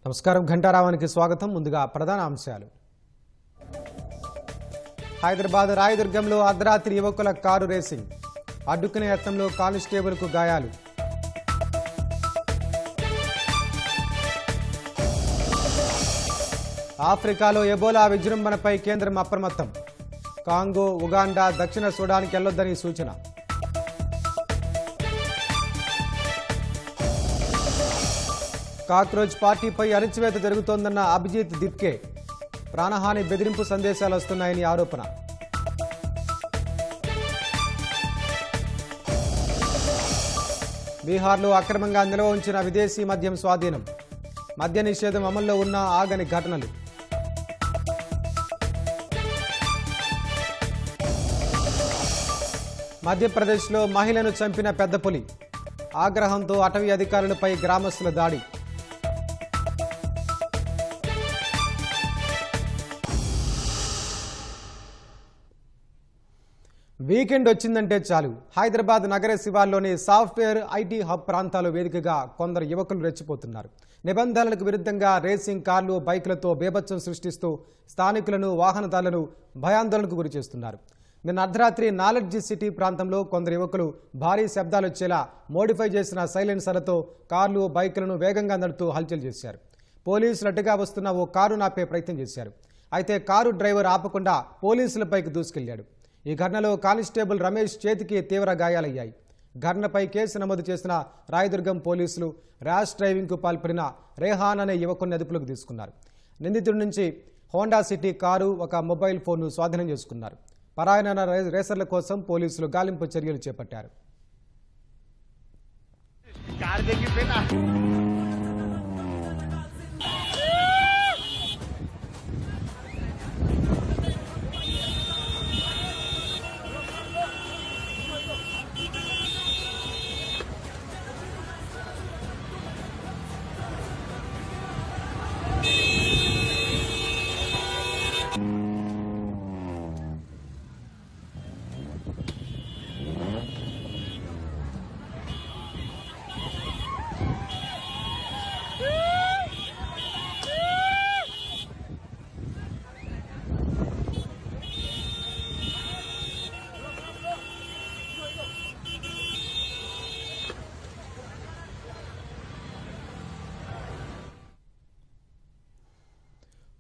నమస్కారం ఘంటారావానికి స్వాగతం. ముందుగా ప్రధాన అంశాలు. హైదరాబాద్ రాయదుర్గంలో అర్ధరాత్రి యువకుల కారు రేసింగ్, అడ్డుకునే యత్నంలో కానిస్టేబుల్కు గాయాలు. ఆఫ్రికాలో ఎబోలా విజృంభణపై కేంద్రం అప్రమత్తం, కాంగో, ఉగాండా, దక్షిణ సూడాన్కి వెళ్లొద్దని సూచన. కాక్రోచ్ పార్టీపై అణచివేత జరుగుతోందన్న అభిజిత్ దిప్కే, ప్రాణహాని బెదిరింపు సందేశాలు వస్తున్నాయని ఆరోపణ. బీహార్లో అక్రమంగా నిల్వ ఉంచిన విదేశీ మద్యం స్వాధీనం, మద్య నిషేధం అమల్లో ఉన్న ఆగని ఘటనలు. మధ్యప్రదేశ్లో మహిళను చంపిన పెద్ద పులి, ఆగ్రహంతో అటవీ అధికారులపై గ్రామస్తుల దాడి. వీకెండ్ వచ్చిందంటే చాలు హైదరాబాద్ నగర శివార్లోని సాఫ్ట్వేర్, ఐటీ హబ్ ప్రాంతాల వేదికగా కొందరు యువకులు రెచ్చిపోతున్నారు. నిబంధనలకు విరుద్ధంగా రేసింగ్ కార్లు, బైకులతో బేభత్సం సృష్టిస్తూ స్థానికులను, వాహనదారులను భయాందోళనకు గురి చేస్తున్నారు. నిన్న అర్ధరాత్రి నాలెడ్జీ సిటీ ప్రాంతంలో కొందరు యువకులు భారీ శబ్దాలు వచ్చేలా మోడిఫై చేసిన సైలెన్సర్లతో కార్లు, బైకులను వేగంగా నడుపుతూ హల్చల్ చేశారు. పోలీసులు అడ్డుగా వస్తున్న ఓ కారు నాపే ప్రయత్నం చేశారు. అయితే కారు డ్రైవర్ ఆపకుండా పోలీసులపైకి దూసుకెళ్లాడు. ఈ ఘటనలో కానిస్టేబుల్ రమేష్ చేతికి తీవ్ర గాయాలయ్యాయి. ఘటనపై కేసు నమోదు చేసిన రాయదుర్గం పోలీసులు ర్యాష్ డ్రైవింగ్కు పాల్పడిన రేహాన్ అనే యువకుని అదుపులోకి తీసుకున్నారు. నిందితుడి నుంచి హోండా సిటీ కారు, ఒక మొబైల్ ఫోన్ను స్వాధీనం చేసుకున్నారు. పరాయణ రేసర్ల కోసం పోలీసులు గాలింపు చర్యలు చేపట్టారు.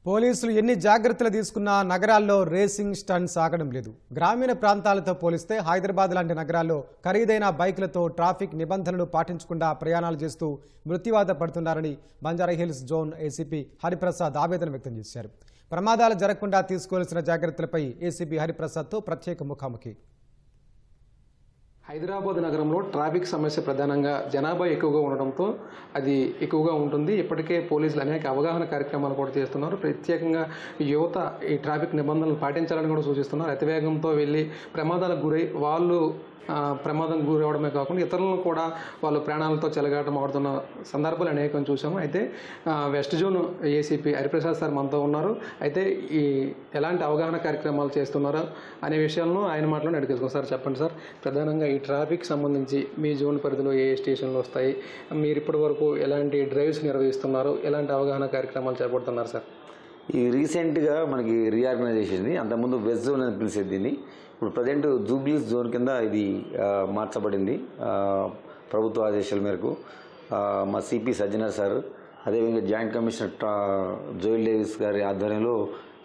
పోలీసులు ఎన్ని జాగ్రత్తలు తీసుకున్నా నగరాల్లో రేసింగ్ స్టంట్స్ ఆగడం లేదు. గ్రామీణ ప్రాంతాలతో పోలిస్తే హైదరాబాద్ లాంటి నగరాల్లో ఖరీదైన బైకులతో ట్రాఫిక్ నిబంధనలు పాటించకుండా ప్రయాణాలు చేస్తూ మృత్యువాత పడుతున్నారని బంజారాహిల్స్ జోన్ ఏసీపీ హరిప్రసాద్ ఆవేదన వ్యక్తం చేశారు. ప్రమాదాలు జరగకుండా తీసుకోవాల్సిన జాగ్రత్తలపై ఏసీపీ హరిప్రసాద్తో ప్రత్యేక ముఖాముఖి. హైదరాబాద్ నగరంలో ట్రాఫిక్ సమస్య ప్రధానంగా జనాభా ఎక్కువగా ఉండడంతో అది ఎక్కువగా ఉంటుంది. ఇప్పటికే పోలీసులు అనేక అవగాహన కార్యక్రమాలు కూడా చేస్తున్నారు. ప్రత్యేకంగా యువత ఈ ట్రాఫిక్ నిబంధనలు పాటించాలని కూడా సూచిస్తున్నారు. అతివేగంతో వెళ్ళి ప్రమాదాలకు గురై వాళ్ళు ప్రమాదం గురవడమే కాకుండా ఇతరులను కూడా వాళ్ళు ప్రాణాలతో చెలగాటం ఆడుతున్న సందర్భాలు అనేకం చూసాము. అయితే west zone ACP Hariprasad sir మనతో ఉన్నారు. అయితే ఈ ఎలాంటి అవగాహన కార్యక్రమాలు చేస్తున్నారో అనే విషయాలను ఆయన మాటలో అడిగేసుకోండి. సార్ చెప్పండి సార్, ప్రధానంగా ఈ ట్రాఫిక్ సంబంధించి మీ జోన్ పరిధిలో ఏ స్టేషన్లు వస్తాయి, మీరు ఇప్పటి వరకు ఎలాంటి డ్రైవ్స్ నిర్వహిస్తున్నారు, ఎలాంటి అవగాహన కార్యక్రమాలు చేపడుతున్నారు సార్? ఈ రీసెంట్గా మనకి రీఆర్గనైజేషన్, అంతకుముందు వెస్ట్ జోన్ అని పిలిచేది దీన్ని, ఇప్పుడు ప్రజెంట్ జూబ్లీస్ జోన్ కింద ఇది మార్చబడింది. ప్రభుత్వ ఆదేశాల మేరకు మా సిపి సజ్జనర్ సార్, అదేవిధంగా జాయింట్ కమిషనర్ జోయల్ డేవిస్ గారి ఆధ్వర్యంలో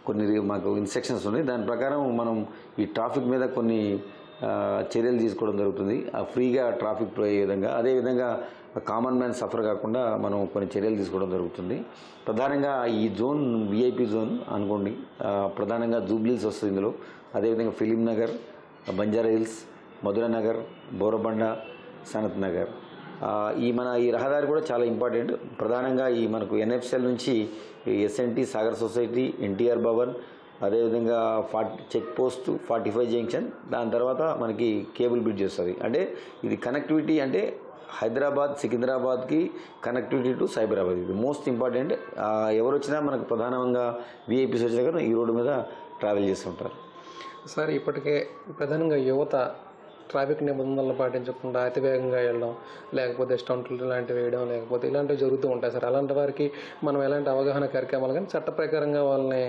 కొన్ని మాకు ఇన్స్ట్రక్షన్స్ ఉన్నాయి. దాని ప్రకారం మనం ఈ ట్రాఫిక్ మీద కొన్ని చర్యలు తీసుకోవడం జరుగుతుంది. ఫ్రీగా ట్రాఫిక్ ఫ్లో అయ్యే విధంగా, అదేవిధంగా కామన్ మ్యాన్ సఫర్ కాకుండా మనం కొన్ని చర్యలు తీసుకోవడం జరుగుతుంది. ప్రధానంగా ఈ జోన్ విఐపి జోన్ అనుకోండి, ప్రధానంగా జూబ్లీస్ వస్తుంది ఇందులో. అదేవిధంగా ఫిలిం నగర్, బంజారా హిల్స్, మధురా నగర్, బోరబండ, సనత్ నగర్, ఈ రహదారి కూడా చాలా ఇంపార్టెంట్. ప్రధానంగా ఈ మనకు ఎన్ఎఫ్సిఎల్ నుంచి ఎస్ఎన్టీ సాగర్ సొసైటీ, ఎన్టీఆర్ భవన్, అదేవిధంగా చెక్ పోస్ట్ 45 జంక్షన్, దాని తర్వాత మనకి కేబుల్ బ్రిడ్జ్ వస్తుంది. అంటే ఇది కనెక్టివిటీ, అంటే హైదరాబాద్ సికింద్రాబాద్కి కనెక్టివిటీ టు సైబరాబాద్. ఇది మోస్ట్ ఇంపార్టెంట్. ఎవరు వచ్చినా మనకు ప్రధానంగా విఐపీస్ వచ్చినా కానీ ఈ రోడ్డు మీద ట్రావెల్ చేస్తుంటారు. సార్, ఇప్పటికే ప్రధానంగా యువత ట్రాఫిక్ నిబంధనలు పాటించకుండా అతివేగంగా వెళ్ళడం, లేకపోతే స్టంట్లు లాంటివి వేయడం, లేకపోతే ఇలాంటివి జరుగుతూ ఉంటాయి సార్. అలాంటి వారికి మనం ఎలాంటి అవగాహన కార్యక్రమాలు కానీ చట్ట ప్రకారంగా వాళ్ళని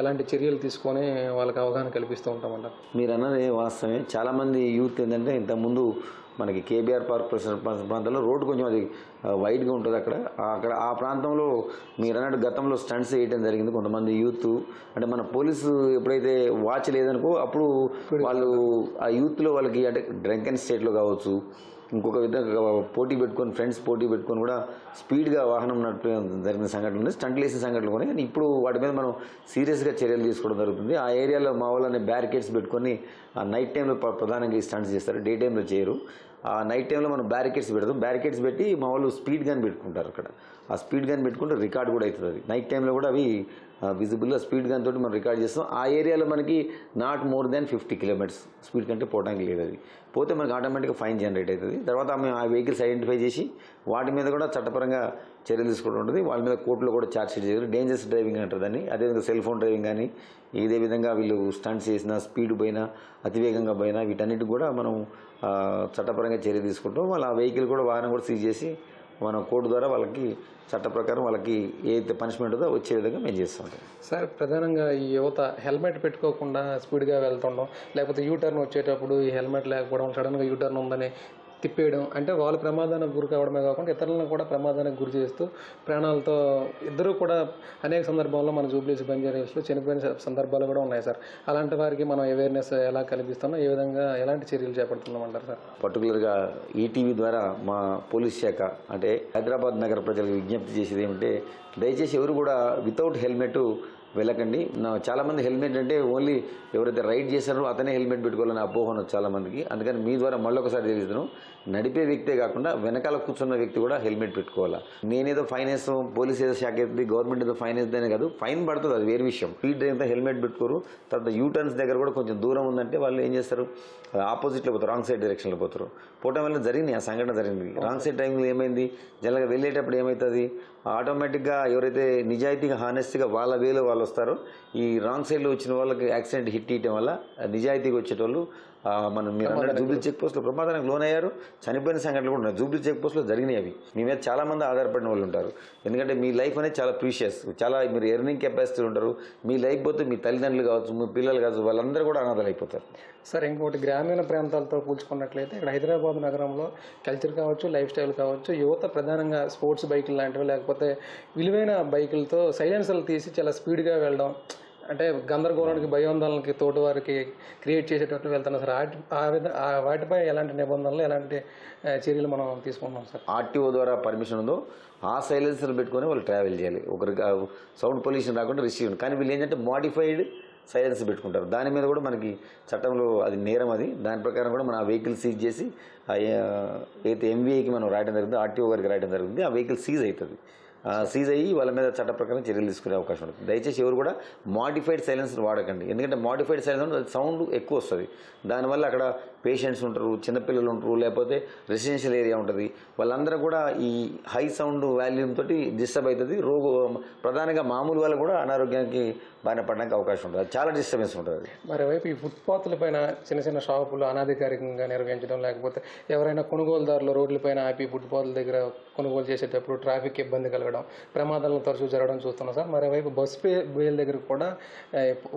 ఎలాంటి చర్యలు తీసుకొని వాళ్ళకి అవగాహన కల్పిస్తూ ఉంటామంట. మీరు అన్నది వాస్తవమే. చాలామంది యూత్ ఏంటంటే ఇంతకుముందు మనకి కేబీఆర్ పార్క్ ప్రాంతంలో రోడ్డు కొంచెం అది వైడ్గా ఉంటుంది. అక్కడ ఆ ప్రాంతంలో మీరు అన్నట్టు గతంలో స్టంట్స్ వేయడం జరిగింది. కొంతమంది యూత్ అంటే మన పోలీసు ఎప్పుడైతే వాచ్ లేదనుకో అప్పుడు వాళ్ళు ఆ యూత్లో వాళ్ళకి అంటే డ్రంకెన్ స్టేట్లో కావచ్చు, ఇంకొక విధంగా పోటీ పెట్టుకొని ఫ్రెండ్స్ పోటీ పెట్టుకొని కూడా స్పీడ్గా వాహనం నడిపే జరిగిన సంఘటనలు ఉన్నాయి, స్టంట్లు వేసిన సంఘటనలు ఉన్నాయి. కానీ ఇప్పుడు వాటి మీద మనం సీరియస్గా చర్యలు తీసుకోవడం జరుగుతుంది. ఆ ఏరియాలో మా వాళ్ళని బ్యారికేడ్స్ పెట్టుకొని ఆ నైట్ టైంలో ప్రధానంగా ఈ స్టంట్స్ చేస్తారు, డే టైంలో చేయరు. ఆ నైట్ టైంలో మనం బ్యారికేడ్స్ పెడతాం. బ్యారికేడ్స్ పెట్టి మా వాళ్ళు స్పీడ్ గన్ పెట్టుకుంటారు. అక్కడ ఆ స్పీడ్ గన్ పెట్టుకుంటే రికార్డ్ కూడా అవుతుంది. అది నైట్ టైంలో కూడా అవి విజిబుల్గా స్పీడ్ గన్ తోటి మనం రికార్డ్ చేస్తాం. ఆ ఏరియాలో మనకి not more than 50 kilometres speed కంటే పోవడానికి లేదు. అది పోతే మనకి ఆటోమేటిక్గా ఫైన్ జనరేట్ అవుతుంది. తర్వాత మేము ఆ వెహికల్స్ ఐడెంటిఫై చేసి వాటి మీద కూడా చట్టపరంగా చర్యలు తీసుకోవడం ఉంటుంది. వాళ్ళ మీద కోర్టులో కూడా ఛార్జ్ షీట్ చేయాలి. డేంజరస్ డ్రైవింగ్ అంటారు దాన్ని. అదేవిధంగా సెల్ ఫోన్ డ్రైవింగ్ కానీ ఇదే విధంగా వీళ్ళు స్టంట్స్ చేసినా, స్పీడ్ పోయినా, అతివేగంగా పోయినా వీటన్నిటికి కూడా మనం చట్టపరంగా చర్య తీసుకుంటాం. వాళ్ళ ఆ వెహికల్ కూడా వాహనం కూడా సీజ్ చేసి మనం కోర్టు ద్వారా వాళ్ళకి చట్ట ప్రకారం వాళ్ళకి ఏదైతే పనిష్మెంట్ ఉందో వచ్చే విధంగా మేము చేస్తుంటాం. సార్, ప్రధానంగా ఈ యువత హెల్మెట్ పెట్టుకోకుండా స్పీడ్గా వెళ్తుండడం, లేకపోతే యూటర్న్ వచ్చేటప్పుడు ఈ హెల్మెట్ లేకపోవడం, సడన్గా యూటర్న్ ఉందని తిప్పేయడం, అంటే వాళ్ళు ప్రమాదానికి గురి కావడమే కాకుండా ఇతరులను కూడా ప్రమాదానికి గురి చేస్తూ ప్రాణాలతో ఇద్దరు కూడా అనేక సందర్భాల్లో మన జూబ్లీస్ బంజారాస్లో చనిపోయిన సందర్భాలు కూడా ఉన్నాయి సార్. అలాంటి వారికి మనం అవేర్నెస్ ఎలా కల్పిస్తున్నాం, ఏ విధంగా ఎలాంటి చర్యలు చేపడుతున్నామంటారు సార్? పర్టికులర్గా ఈటీవీ ద్వారా మా పోలీస్ శాఖ అంటే హైదరాబాద్ నగర ప్రజలకు విజ్ఞప్తి చేసేది ఏమంటే దయచేసి ఎవరు కూడా వితౌట్ హెల్మెట్ వెళ్ళకండి. చాలామంది హెల్మెట్ అంటే ఓన్లీ ఎవరైతే రైడ్ చేశారో అతనే హెల్మెట్ పెట్టుకోవాలని అపోహన చాలామందికి. అందుకని మీ ద్వారా మళ్ళొకసారి తెలుస్తున్నాను, నడిపే వ్యక్తే కాకుండా వెనకాల కూర్చున్న వ్యక్తి కూడా హెల్మెట్ పెట్టుకోవాలా. నేనేదో ఫైన్ వేస్తాం, పోలీస్ ఏదో శాఖ అవుతుంది, గవర్నమెంట్ ఏదో ఫైన్ వేస్తుందనే కాదు, ఫైన్ పడుతుంది, అది వేరే విషయం. స్పీడ్ డ్రైవ్తో హెల్మెట్ పెట్టుకోరు. తర్వాత యూటర్న్స్ దగ్గర కూడా కొంచెం దూరం ఉందంటే వాళ్ళు ఏం చేస్తారు, ఆపోజిట్లో పోతారు, రాంగ్ సైడ్ డైరెక్షన్లో పోతారు. పోవటం వల్ల జరిగింది ఆ సంఘటన జరిగింది. రాంగ్ సైడ్ డ్రైవింగ్లో ఏమైంది, జనరల్గా వెళ్ళేటప్పుడు ఏమవుతుంది, ఆటోమేటిక్గా ఎవరైతే నిజాయితీగా హానెస్ట్గా వాళ్ళ వేలో వాళ్ళు వస్తారో ఈ రాంగ్ సైడ్లో వచ్చిన వాళ్ళకి యాక్సిడెంట్ హిట్ ఇవ్వడం వల్ల నిజాయితీగా వచ్చేటోళ్ళు మనం మీరు అన్నట్టు జూబ్లీ చెక్ పోస్ట్లో ప్రమాదానికి లోనయ్యారు, చనిపోయిన సంఘటనలు కూడా ఉన్నాయి. జూబ్లీ చెక్ పోస్ట్లో జరిగినాయి. అవి మీ మీద చాలామంది ఆధారపడిన వాళ్ళు ఉంటారు. ఎందుకంటే మీ లైఫ్ అనేది చాలా ప్రీషియస్, చాలా మీరు ఎర్నింగ్ కెపాసిటీ ఉంటారు. మీ లైఫ్ పోతే మీ తల్లిదండ్రులు కావచ్చు, మీ పిల్లలు కావచ్చు, వాళ్ళందరూ కూడా అనాథలు అయిపోతారు. సార్, ఇంకోటి గ్రామీణ ప్రాంతాలతో పోల్చుకున్నట్లయితే ఇక్కడ హైదరాబాద్ నగరంలో కల్చర్ కావచ్చు, లైఫ్ స్టైల్ కావచ్చు, యువత ప్రధానంగా స్పోర్ట్స్ బైకులు లాంటివి లేకపోతే విలువైన బైకులతో సైలెన్సర్లు తీసి చాలా స్పీడ్గా వెళ్ళడం, అంటే గందరగోళానికి, భయోందోళనకి తోటి వారికి క్రియేట్ చేసేటట్టు వెళ్తున్నాం సార్. వాటిపై ఎలాంటి నిబంధనలు, ఎలాంటి చర్యలు మనం తీసుకుంటున్నాం సార్? ఆర్టీఓ ద్వారా పర్మిషన్ ఉందో ఆ సైలెన్సర్ పెట్టుకొని వాళ్ళు ట్రావెల్ చేయాలి. ఒకరికి సౌండ్ పొల్యూషన్ రాకుండా రిస్ట్రిక్ట్. కానీ వీళ్ళు ఏంటంటే మోడిఫైడ్ సైలెన్స్ పెట్టుకుంటారు. దాని మీద కూడా మనకి చట్టంలో అది నేరం. అది దాని ప్రకారం కూడా మనం ఆ వెహికల్ సీజ్ చేసి అయితే ఎంవీఐకి మనం రాయడం జరుగుతుంది, ఆర్టీఓ గారికి రాయడం జరుగుతుంది. ఆ వెహికల్ సీజ్ అవుతుంది. సీజ్ అయ్యి వాళ్ళ మీద చట్ట ప్రకారం చర్యలు తీసుకునే అవకాశం ఉంటుంది. దయచేసి ఎవరు కూడా మోడిఫైడ్ సైలెన్సర్ వాడకండి. ఎందుకంటే మోడిఫైడ్ సైలెన్సర్ సౌండ్ ఎక్కువ వస్తుంది. దానివల్ల అక్కడ పేషెంట్స్ ఉంటారు, చిన్నపిల్లలు ఉంటారు, లేకపోతే రెసిడెన్షియల్ ఏరియా ఉంటుంది. వాళ్ళందరూ కూడా ఈ హై సౌండ్ వాల్యూమ్ తోటి డిస్టర్బ్ అవుతుంది. ప్రధానంగా మామూలు వాళ్ళు కూడా అనారోగ్యానికి బారిన పడడానికి అవకాశం ఉంటుంది. అది చాలా డిస్టర్బెన్స్ ఉంటుంది. మరోవైపు ఈ ఫుట్పాత్ల పైన చిన్న చిన్న షాపులు అనాధికారికంగా నిర్వహించడం, లేకపోతే ఎవరైనా కొనుగోలుదారులు రోడ్లపైన ఆపి ఫుట్పాత్ల దగ్గర కొనుగోలు చేసేటప్పుడు ట్రాఫిక్ ఇబ్బంది కలగడం, ప్రమాదాలను తరచూ జరగడం చూస్తున్నాం సార్. మరోవైపు బస్ బేల దగ్గర కూడా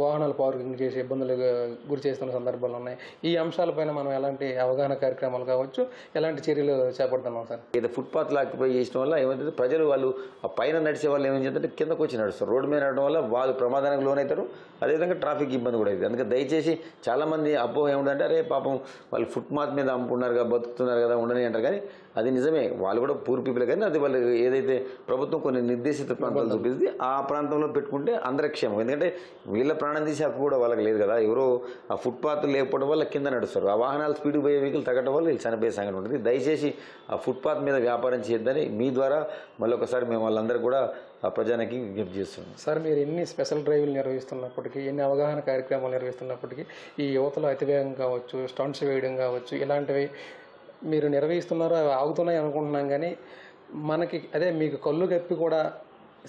వాహనాలు పార్కింగ్ చేసి ఇబ్బందులకు గురి చేస్తున్న సందర్భాలు ఉన్నాయి. ఈ అంశాలపైన మనం ఎలాంటి అవగాహన కార్యక్రమాలు కావచ్చు, ఎలాంటి చర్యలు చేపడుతున్నాం సార్? ఏదో ఫుట్పాత్లు ఆక్యుపై చేయడం వల్ల ఏమైతే ప్రజలు వాళ్ళు ఆ పైన నడిచే వాళ్ళు ఏమేం చేస్తుంటే కిందకు వచ్చి నడుస్తారు. రోడ్డు మీద నడవడం వల్ల వాళ్ళు ప్రమాదానికి లోనవుతారు. అదేవిధంగా ట్రాఫిక్ ఇబ్బంది కూడా అవుతుంది. అందుకే దయచేసి చాలామంది అపోహ ఏముందంటే అరే పాపం వాళ్ళు ఫుట్పాత్ మీద అమ్ముకున్నారు కదా, బతుకుతున్నారు కదా, ఉండని అంటారు. కానీ అది నిజమే, వాళ్ళు కూడా పూర్ పీపుల్. కానీ అది వాళ్ళు ఏదైతే ప్రభుత్వం కొన్ని నిర్దేశిత ప్రాంతాలు చూపిస్తుంది ఆ ప్రాంతంలో పెట్టుకుంటే అందరి క్షేమం. ఎందుకంటే వీళ్ళ ప్రాణం తీసే హక్కు కూడా వాళ్ళకి లేదు కదా. ఎవరో ఆ ఫుట్పాత్ లేకపోవడం వల్ల కింద నడుస్తారు. ఆ వాహనాలు స్పీడ్ పోయే వెహికల్ తగ్గడం వల్ల వీళ్ళు చనిపోయే సంఘటన ఉంటుంది. దయచేసి ఆ ఫుట్పాత్ మీద వ్యాపారం చేయొద్దని మీ ద్వారా మళ్ళొకసారి మేము వాళ్ళందరూ కూడా ఆ ప్రజానికి విజ్ఞప్తి చేస్తున్నాం. సార్, మీరు ఎన్ని స్పెషల్ డ్రైవ్లు నిర్వహిస్తున్నప్పటికీ, ఎన్ని అవగాహన కార్యక్రమాలు నిర్వహిస్తున్నప్పటికీ ఈ యువతలో అతివేగం కావచ్చు, స్టంట్స్ వేయడం కావచ్చు, ఇలాంటివి మీరు నిర్వహిస్తున్నారు, అవి ఆగుతున్నాయి అనుకుంటున్నాం. కానీ మనకి అదే మీకు కళ్ళు గప్పి కూడా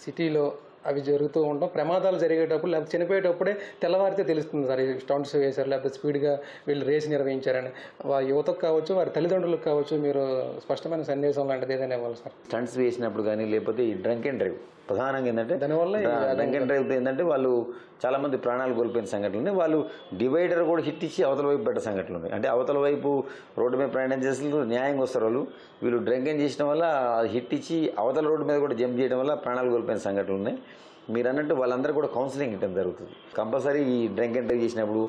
సిటీలో అవి జరుగుతూ ఉండడం, ప్రమాదాలు జరిగేటప్పుడు లేకపోతే చనిపోయేటప్పుడే తెల్లవారితే తెలుస్తుంది సార్, ఈ స్టంట్స్ వేశారు లేకపోతే స్పీడ్గా వీళ్ళు రేస్ నిర్వహించారని. యువతకు కావచ్చు, వారి తల్లిదండ్రులకు కావచ్చు, మీరు స్పష్టమైన సందేశం లాంటిది ఏదైనా ఇవ్వాలి సార్. స్టంట్స్ వేసినప్పుడు కానీ లేకపోతే ఈ డ్రంక్ అండ్ డ్రైవ్ ప్రధానంగా ఏంటంటే దానివల్ల డ్రంక్ అండ్ డ్రైవ్ ఏంటంటే వాళ్ళు చాలామంది ప్రాణాలు కోల్పోయిన సంఘటనలు ఉన్నాయి. వాళ్ళు డివైడర్ కూడా హిట్ ఇచ్చి అవతల వైపు పెట్ట సంఘటనలు ఉన్నాయి. అంటే అవతల వైపు రోడ్డు మీద ప్రయాణం చేసిన న్యాయంగా వస్తారు వాళ్ళు. వీళ్ళు డ్రంక్ అండ్ చేయడం వల్ల హిట్ ఇచ్చి అవతల రోడ్డు మీద కూడా జంప్ చేయడం వల్ల ప్రాణాలు కోల్పోయిన సంఘటనలు ఉన్నాయి. మీరు అన్నట్టు వాళ్ళందరూ కూడా కౌన్సిలింగ్ ఇవ్వడం జరుగుతుంది. కంపల్సరీ ఈ డ్రంక్ అండ్ డ్రైవ్ చేసినప్పుడు,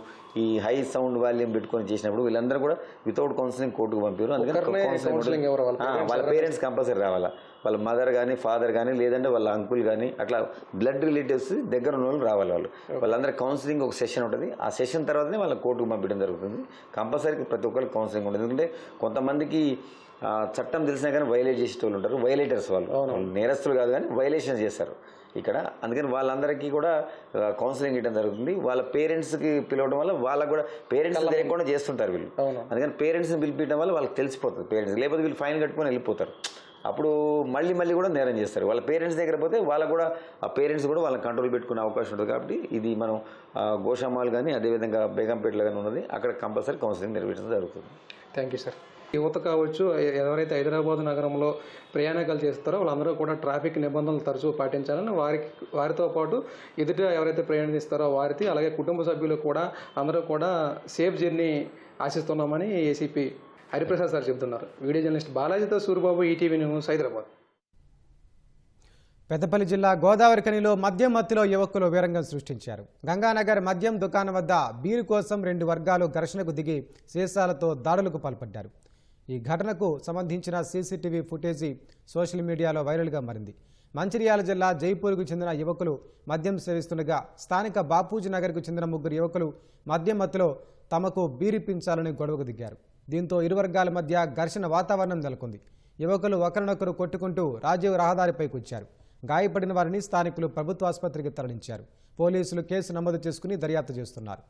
ఈ హై సౌండ్ వాల్యూమ్ పెట్టుకొని చేసినప్పుడు వీళ్ళందరూ కూడా వితౌట్ కౌన్సిలింగ్ కోర్టుకు పంపారు. అందుకని వాళ్ళ పేరెంట్స్ కంపల్సరీ రావాలా, వాళ్ళ మదర్ కానీ ఫాదర్ కానీ లేదంటే వాళ్ళ అంకుల్ కానీ అట్లా బ్లడ్ రిలేటివ్స్ దగ్గర ఉన్న వాళ్ళు రావాలి. వాళ్ళందరూ కౌన్సిలింగ్ ఒక సెషన్ ఉంటుంది. ఆ సెషన్ తర్వాతనే వాళ్ళ కోర్టుకు పంపించడం జరుగుతుంది. కంపల్సరీ ప్రతి ఒక్కరికి కౌన్సిలింగ్ ఉంటుంది. ఎందుకంటే కొంతమందికి చట్టం తెలిసినా కానీ వైలేట్ చేసే వాళ్ళు ఉంటారు. వైలేటర్స్ వాళ్ళు నేరస్తులు కాదు కానీ వైలేషన్ చేస్తారు ఇక్కడ. అందుకని వాళ్ళందరికీ కూడా కౌన్సిలింగ్ ఇవ్వడం జరుగుతుంది. వాళ్ళ పేరెంట్స్కి పిలవడం వల్ల వాళ్ళకు కూడా పేరెంట్స్ తెలియకుండా చేస్తుంటారు వీళ్ళు. అందుకని పేరెంట్స్ని పిలిపించడం వల్ల వాళ్ళకి తెలిసిపోతుంది పేరెంట్స్, లేకపోతే వీళ్ళు ఫైన్ కట్టుకొని వెళ్ళిపోతారు. అప్పుడు మళ్ళీ కూడా నేరం చేస్తారు. వాళ్ళ పేరెంట్స్ దగ్గర పోతే వాళ్ళకు కూడా ఆ పేరెంట్స్ కూడా వాళ్ళని కంట్రోల్ పెట్టుకునే అవకాశం ఉంటుంది. కాబట్టి ఇది మనం గోషామాల్ కానీ అదేవిధంగా బేగంపేటలో కానీ ఉన్నది, అక్కడ కంపల్సరీ కౌన్సిలింగ్ నిర్వహించడం జరుగుతుంది. Thank you sir. యువత కావచ్చు, ఎవరైతే హైదరాబాద్ నగరంలో ప్రయాణాలు చేస్తారో వాళ్ళందరూ కూడా ట్రాఫిక్ నిబంధనలు తరచూ పాటించాలని, వారితో పాటు ఎదుట ఎవరైతే ప్రయాణిస్తారో వారికి, అలాగే కుటుంబ సభ్యులు కూడా అందరూ కూడా సేఫ్ జర్నీ ఆశిస్తున్నామని ఏసీపీ హరిప్రసాద్ సార్ చెబుతున్నారు. వీడియో జర్నలిస్ట్ బాలాజీతో సూరిబాబు, ఈటీవీ న్యూస్, హైదరాబాద్. పెద్దపల్లి జిల్లా గోదావరిఖనిలో మద్యం మత్తులో యువకులు వీరంగం సృష్టించారు. గంగానగర్ మద్యం దుకాణం వద్ద బీరు కోసం 2 వర్గాలు ఘర్షణకు దిగి సీసాలతో దాడులకు పాల్పడ్డారు. ఈ ఘటనకు సంబంధించిన సీసీటీవీ ఫుటేజీ సోషల్ మీడియాలో వైరల్గా మారింది. మంచిర్యాల జిల్లా జైపూర్కు చెందిన యువకులు మద్యం సేవిస్తుండగా స్థానిక బాపూజీ నగర్కు చెందిన 3 యువకులు మద్యం మత్తులో తమకు బీరిప్పించాలని గొడవకు దిగారు. దీంతో ఇరు వర్గాల మధ్య ఘర్షణ వాతావరణం నెలకొంది. యువకులు ఒకరినొకరు కొట్టుకుంటూ రాజీవ్ రహదారిపైకి వచ్చారు. గాయపడిన వారిని స్థానికులు ప్రభుత్వ ఆసుపత్రికి తరలించారు. పోలీసులు కేసు నమోదు చేసుకుని దర్యాప్తు చేస్తున్నారు.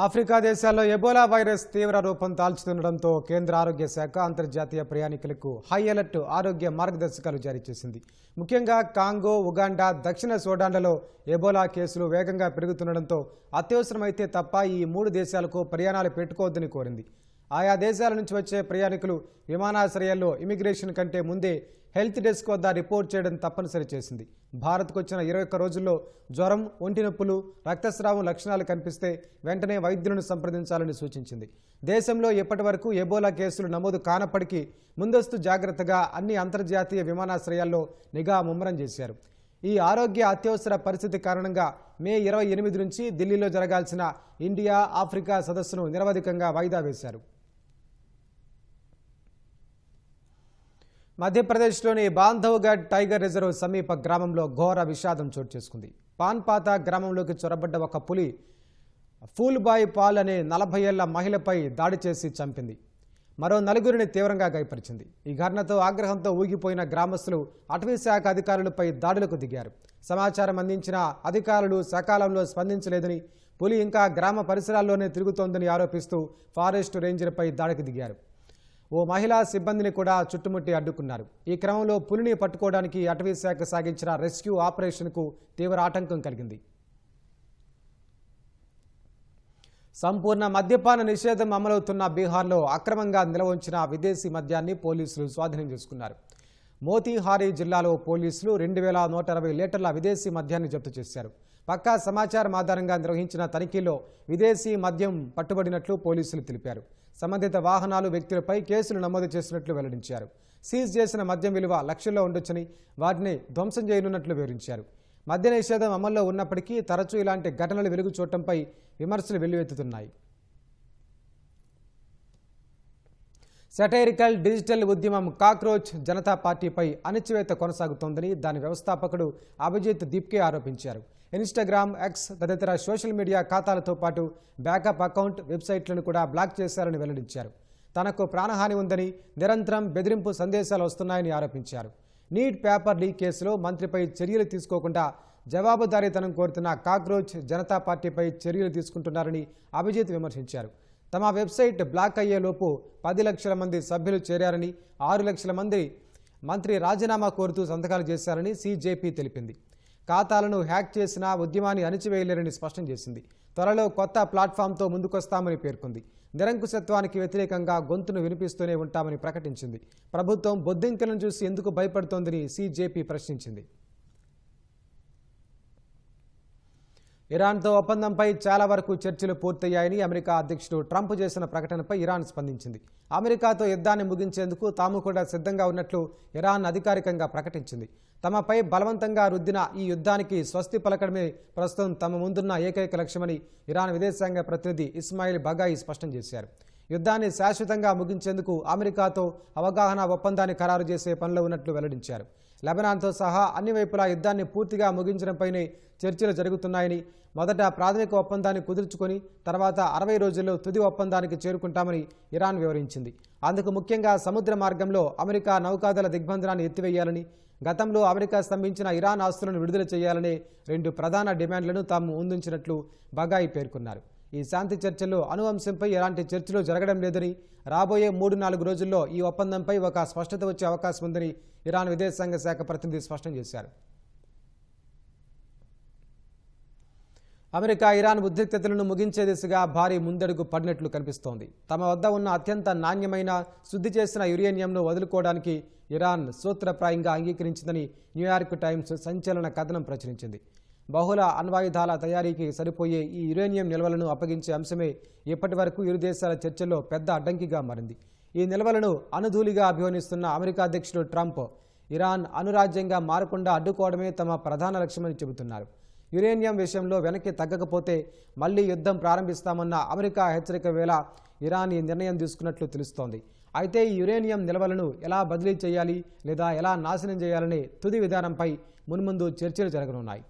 ఆఫ్రికా దేశాల్లో ఎబోలా వైరస్ తీవ్ర రూపం దాల్చుతుండటంతో కేంద్ర ఆరోగ్య శాఖ అంతర్జాతీయ ప్రయాణికులకు హై అలర్ట్ ఆరోగ్య మార్గదర్శకాలు జారీ చేసింది. ముఖ్యంగా కాంగో, ఉగాండా, దక్షిణ సూడాన్లలో ఎబోలా కేసులు వేగంగా పెరుగుతుండటంతో అత్యవసరమైతే తప్ప ఈ 3 దేశాలకు ప్రయాణాలు పెట్టుకోవద్దని కోరింది. ఆయా దేశాల నుంచి వచ్చే ప్రయాణికులు విమానాశ్రయాల్లో ఇమిగ్రేషన్ కంటే ముందే హెల్త్ డెస్క్ వద్ద రిపోర్ట్ చేయడం తప్పనిసరి చేసింది. భారత్కు వచ్చిన 21 రోజుల్లో జ్వరం, ఒంటి నొప్పులు, రక్తస్రావం లక్షణాలు కనిపిస్తే వెంటనే వైద్యులను సంప్రదించాలని సూచించింది. దేశంలో ఇప్పటి వరకు ఎబోలా కేసులు నమోదు కానప్పటికీ ముందస్తు జాగ్రత్తగా అన్ని అంతర్జాతీయ విమానాశ్రయాల్లో నిఘా ముమ్మరం చేశారు. ఈ ఆరోగ్య అత్యవసర పరిస్థితి కారణంగా మే 28 నుంచి ఢిల్లీలో జరగాల్సిన ఇండియా ఆఫ్రికా సదస్సును నిరవధికంగా వాయిదా వేశారు. మధ్యప్రదేశ్లోని బాంధవ్గఢ్ టైగర్ రిజర్వ్ సమీప గ్రామంలో ఘోర విషాదం చోటు చేసుకుంది. పాన్పాతా గ్రామంలోకి చొరబడ్డ ఒక పులి ఫూల్బాయ్ పాల్ అనే 40 ఏళ్ల మహిళపై దాడి చేసి చంపింది. మరో 4గురిని తీవ్రంగా గాయపరిచింది. ఈ ఘటనతో ఆగ్రహంతో ఊగిపోయిన గ్రామస్తులు అటవీ శాఖ అధికారులపై దాడులకు దిగారు. సమాచారం అందించిన అధికారులు సకాలంలో స్పందించలేదని, పులి ఇంకా గ్రామ పరిసరాల్లోనే తిరుగుతోందని ఆరోపిస్తూ ఫారెస్ట్ రేంజర్పై దాడికి దిగారు. ఓ మహిళా సిబ్బందిని కూడా చుట్టుముట్టి అడ్డుకున్నారు. ఈ క్రమంలో పులిని పట్టుకోవడానికి అటవీ శాఖ సాగించిన రెస్క్యూ ఆపరేషన్కు తీవ్ర ఆటంకం కలిగింది. సంపూర్ణ మద్యపాన నిషేధం అమలవుతున్న బీహార్లో అక్రమంగా నిల్వ ఉంచిన విదేశీ మద్యాన్ని పోలీసులు స్వాధీనం చేసుకున్నారు. మోతీహారీ జిల్లాలో పోలీసులు 2160 లీటర్ల విదేశీ మద్యాన్ని జప్తు చేశారు. పక్కా సమాచారం ఆధారంగా నిర్వహించిన తనిఖీలో విదేశీ మద్యం పట్టుబడినట్లు పోలీసులు తెలిపారు. సంబంధిత వాహనాలు, వ్యక్తులపై కేసులు నమోదు చేసినట్లు వెల్లడించారు. సీజ్ చేసిన మద్యం విలువ లక్షల్లో ఉండొచ్చని, వాటిని ధ్వంసం చేయనున్నట్లు వివరించారు. మద్య నిషేధం అమల్లో ఉన్నప్పటికీ తరచూ ఇలాంటి ఘటనలు వెలుగు చూడటంపై విమర్శలు వెల్లువెత్తుతున్నాయి. సెటైరికల్ డిజిటల్ ఉద్యమం కాక్రోచ్ జనతా పార్టీపై అణచివేత కొనసాగుతోందని దాని వ్యవస్థాపకుడు అభిజిత్ దీప్కే ఆరోపించారు. ఇన్స్టాగ్రామ్, ఎక్స్ తదితర సోషల్ మీడియా ఖాతాలతో పాటు బ్యాకప్ అకౌంట్, వెబ్సైట్లను కూడా బ్లాక్ చేశారని వెల్లడించారు. తనకు ప్రాణహాని ఉందని, నిరంతరం బెదిరింపు సందేశాలు వస్తున్నాయని ఆరోపించారు. నీట్ పేపర్ లీక్ కేసులో మంత్రిపై చర్యలు తీసుకోకుండా జవాబుదారీతనం కోరుతున్న కాక్రోచ్ జనతా పార్టీపై చర్యలు తీసుకుంటున్నారని అభిజిత్ విమర్శించారు. తమ వెబ్సైట్ బ్లాక్ అయ్యేలోపు 10 లక్షల మంది సభ్యులు చేరారని, 6 లక్షల మంది మంత్రి రాజీనామా కోరుతూ సంతకాలు చేశారని సీజేపీ తెలిపింది. ఖాతాలను హ్యాక్ చేసినా ఉద్యమాన్ని అణచివేయలేరని స్పష్టం చేసింది. త్వరలో కొత్త ప్లాట్ఫామ్తో ముందుకొస్తామని పేర్కొంది. నిరంకుశత్వానికి వ్యతిరేకంగా గొంతును వినిపిస్తూనే ఉంటామని ప్రకటించింది. ప్రభుత్వం బొద్దింకలను చూసి ఎందుకు భయపడుతోందని సీజేపీ ప్రశ్నించింది. ఇరాన్తో ఒప్పందంపై చాలా వరకు చర్చలు పూర్తయ్యాయని అమెరికా అధ్యక్షుడు ట్రంప్ చేసిన ప్రకటనపై ఇరాన్ స్పందించింది. అమెరికాతో యుద్ధాన్ని ముగించేందుకు తాము కూడా సిద్ధంగా ఉన్నట్లు ఇరాన్ అధికారికంగా ప్రకటించింది. తమపై బలవంతంగా రుద్దిన ఈ యుద్ధానికి స్వస్తి పలకడమే ప్రస్తుతం తమ ముందున్న ఏకైక లక్ష్యమని ఇరాన్ విదేశాంగ ప్రతినిధి ఇస్మాయిల్ బగాయి స్పష్టం చేశారు. యుద్ధాన్ని శాశ్వతంగా ముగించేందుకు అమెరికాతో అవగాహన ఒప్పందాన్ని ఖరారు చేసే పనిలో ఉన్నట్లు వెల్లడించారు. లెబనాన్తో సహా అన్ని వైపులా యుద్ధాన్ని పూర్తిగా ముగించడంపైనే చర్చలు జరుగుతున్నాయని, మొదట ప్రాథమిక ఒప్పందాన్ని కుదుర్చుకొని తర్వాత 60 రోజుల్లో తుది ఒప్పందానికి చేరుకుంటామని ఇరాన్ వివరించింది. అందుకు ముఖ్యంగా సముద్ర మార్గంలో అమెరికా నౌకాదళ దిగ్బంధనాన్ని ఎత్తివేయాలని, గతంలో అమెరికా స్తంభించిన ఇరాన్ ఆస్తులను విడుదల చేయాలనే 2 ప్రధాన డిమాండ్లను తాము ముందుంచినట్లు బగాయి పేర్కొన్నారు. ఈ శాంతి చర్చల్లో అణు అంశంపై ఎలాంటి చర్చలు జరగడం లేదని, రాబోయే 3-4 రోజుల్లో ఈ ఒప్పందంపై ఒక స్పష్టత వచ్చే అవకాశం ఉందని ఇరాన్ విదేశాంగ శాఖ ప్రతినిధి స్పష్టం చేశారు. అమెరికా ఇరాన్ ఉద్రిక్తతలను ముగించే దిశగా భారీ ముందడుగు పడినట్లు కనిపిస్తోంది. తమ వద్ద ఉన్న అత్యంత నాణ్యమైన శుద్ధి చేసిన యురేనియంను వదులుకోవడానికి ఇరాన్ సూత్రప్రాయంగా అంగీకరించిందని న్యూయార్క్ టైమ్స్ సంచలన కథనం ప్రచురించింది. బహుళ అణ్వాయుధాల తయారీకి సరిపోయే ఈ యురేనియం నిల్వలను అప్పగించే అంశమే ఇప్పటి వరకు ఇరు దేశాల చర్చల్లో పెద్ద అడ్డంకిగా మారింది. ఈ నిల్వలను అణుధూళిగా అభివర్ణిస్తున్న అమెరికా అధ్యక్షుడు ట్రంప్ ఇరాన్ అణురాజ్యంగా మారకుండా అడ్డుకోవడమే తమ ప్రధాన లక్ష్యమని చెబుతున్నారు. యురేనియం విషయంలో వెనక్కి తగ్గకపోతే మళ్లీ యుద్ధం ప్రారంభిస్తామన్న అమెరికా హెచ్చరిక వేళ ఇరాన్ ఈ నిర్ణయం తీసుకున్నట్లు తెలుస్తోంది. అయితే ఈ యురేనియం నిల్వలను ఎలా బదిలీ చేయాలి లేదా ఎలా నాశనం చేయాలనే తుది విధానంపై మున్ముందు చర్చలు జరగనున్నాయి.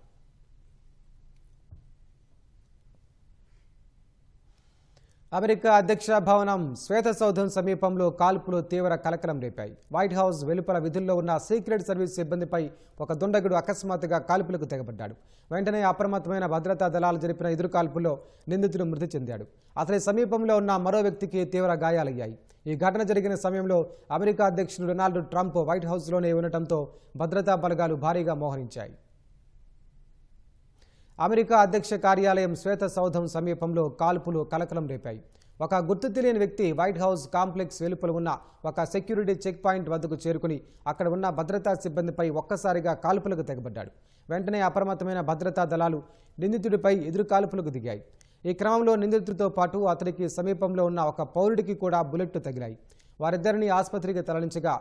అమెరికా అధ్యక్ష భవనం శ్వేత సౌధం సమీపంలో కాల్పులు తీవ్ర కలకలం రేపాయి. వైట్ హౌస్ వెలుపల విధుల్లో ఉన్న సీక్రెట్ సర్వీస్ సిబ్బందిపై ఒక దుండగుడు అకస్మాత్తుగా కాల్పులకు తెగబడ్డాడు. వెంటనే అప్రమత్తమైన భద్రతా దళాలు జరిపిన ఎదురు కాల్పుల్లో నిందితుడు మృతి చెందాడు. అతని సమీపంలో ఉన్న మరో వ్యక్తికి తీవ్ర గాయాలయ్యాయి. ఈ ఘటన జరిగిన సమయంలో అమెరికా అధ్యక్షుడు డొనాల్డ్ ట్రంప్ వైట్ హౌస్లోనే ఉండటంతో భద్రతా బలగాలు భారీగా మోహరించాయి. అమెరికా అధ్యక్ష కార్యాలయం శ్వేత సౌధం సమీపంలో కాల్పులు కలకలం రేపాయి. ఒక గుర్తు తెలియని వ్యక్తి వైట్ హౌస్ కాంప్లెక్స్ వెలుపల ఉన్న ఒక సెక్యూరిటీ చెక్ పాయింట్ వద్దకు చేరుకుని అక్కడ ఉన్న భద్రతా సిబ్బందిపై ఒక్కసారిగా కాల్పులకు తెగబడ్డాడు. వెంటనే అప్రమత్తమైన భద్రతా దళాలు నిందితుడిపై ఎదురు కాల్పులకు దిగాయి. ఈ క్రమంలో నిందితుడితో పాటు అతడికి సమీపంలో ఉన్న ఒక పౌరుడికి కూడా బుల్లెట్లు తగిలాయి. వారిద్దరిని ఆసుపత్రికి తరలించగా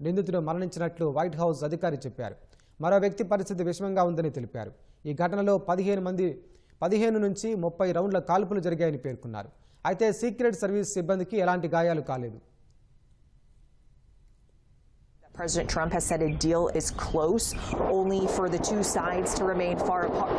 నిందితుడు మరణించినట్లు వైట్ హౌస్ అధికారి చెప్పారు. మరో వ్యక్తి పరిస్థితి విషమంగా ఉందని తెలిపారు. ఈ ఘటనలో 15 నుంచి 30 రౌండ్ల కాల్పులు జరిగాయని పేర్కొన్నారు. అయితే సీక్రెట్ సర్వీస్ సిబ్బందికి ఎలాంటి గాయాలు కాలేదు. President Trump has said a deal is close, only for the two sides to remain far apart.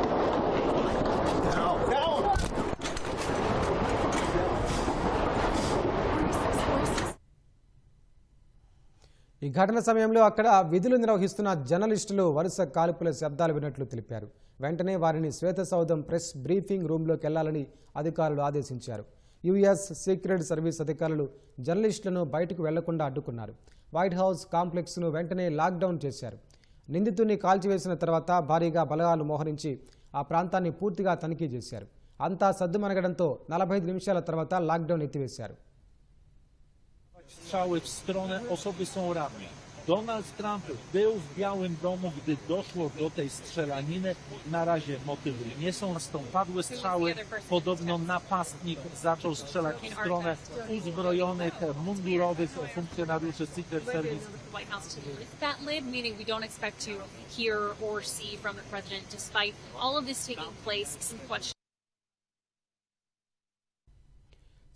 ఈ ఘటన సమయంలో అక్కడ విధులు నిర్వహిస్తున్న జర్నలిస్టులు వరుస కాల్పుల శబ్దాలు విన్నట్లు తెలిపారు. వెంటనే వారిని శ్వేత సౌధం ప్రెస్ బ్రీఫింగ్ రూమ్లోకి వెళ్లాలని అధికారులు ఆదేశించారు. యుఎస్ సీక్రెట్ సర్వీస్ అధికారులు జర్నలిస్టులను బయటకు వెళ్లకుండా అడ్డుకున్నారు. వైట్ హౌస్ కాంప్లెక్స్ను వెంటనే లాక్డౌన్ చేశారు. నిందితుడిని కాల్చివేసిన తర్వాత భారీగా బలగాలు మోహరించి ఆ ప్రాంతాన్ని పూర్తిగా తనిఖీ చేశారు. అంతా సద్దుమణగడంతో 45 నిమిషాల తర్వాత lockdown ఎత్తివేశారు. Strzały w stronę osoby są ranne. Donald Trump był w Białym Domu, gdy doszło do tej strzelaniny. Na razie motywy nie są jasne. Padły strzały. Podobno napastnik zaczął strzelać w stronę uzbrojonych, mundurowych funkcjonariuszy Secret Service. That lid, meaning we don't expect to hear or see from the president, despite all of this taking place. Some questions.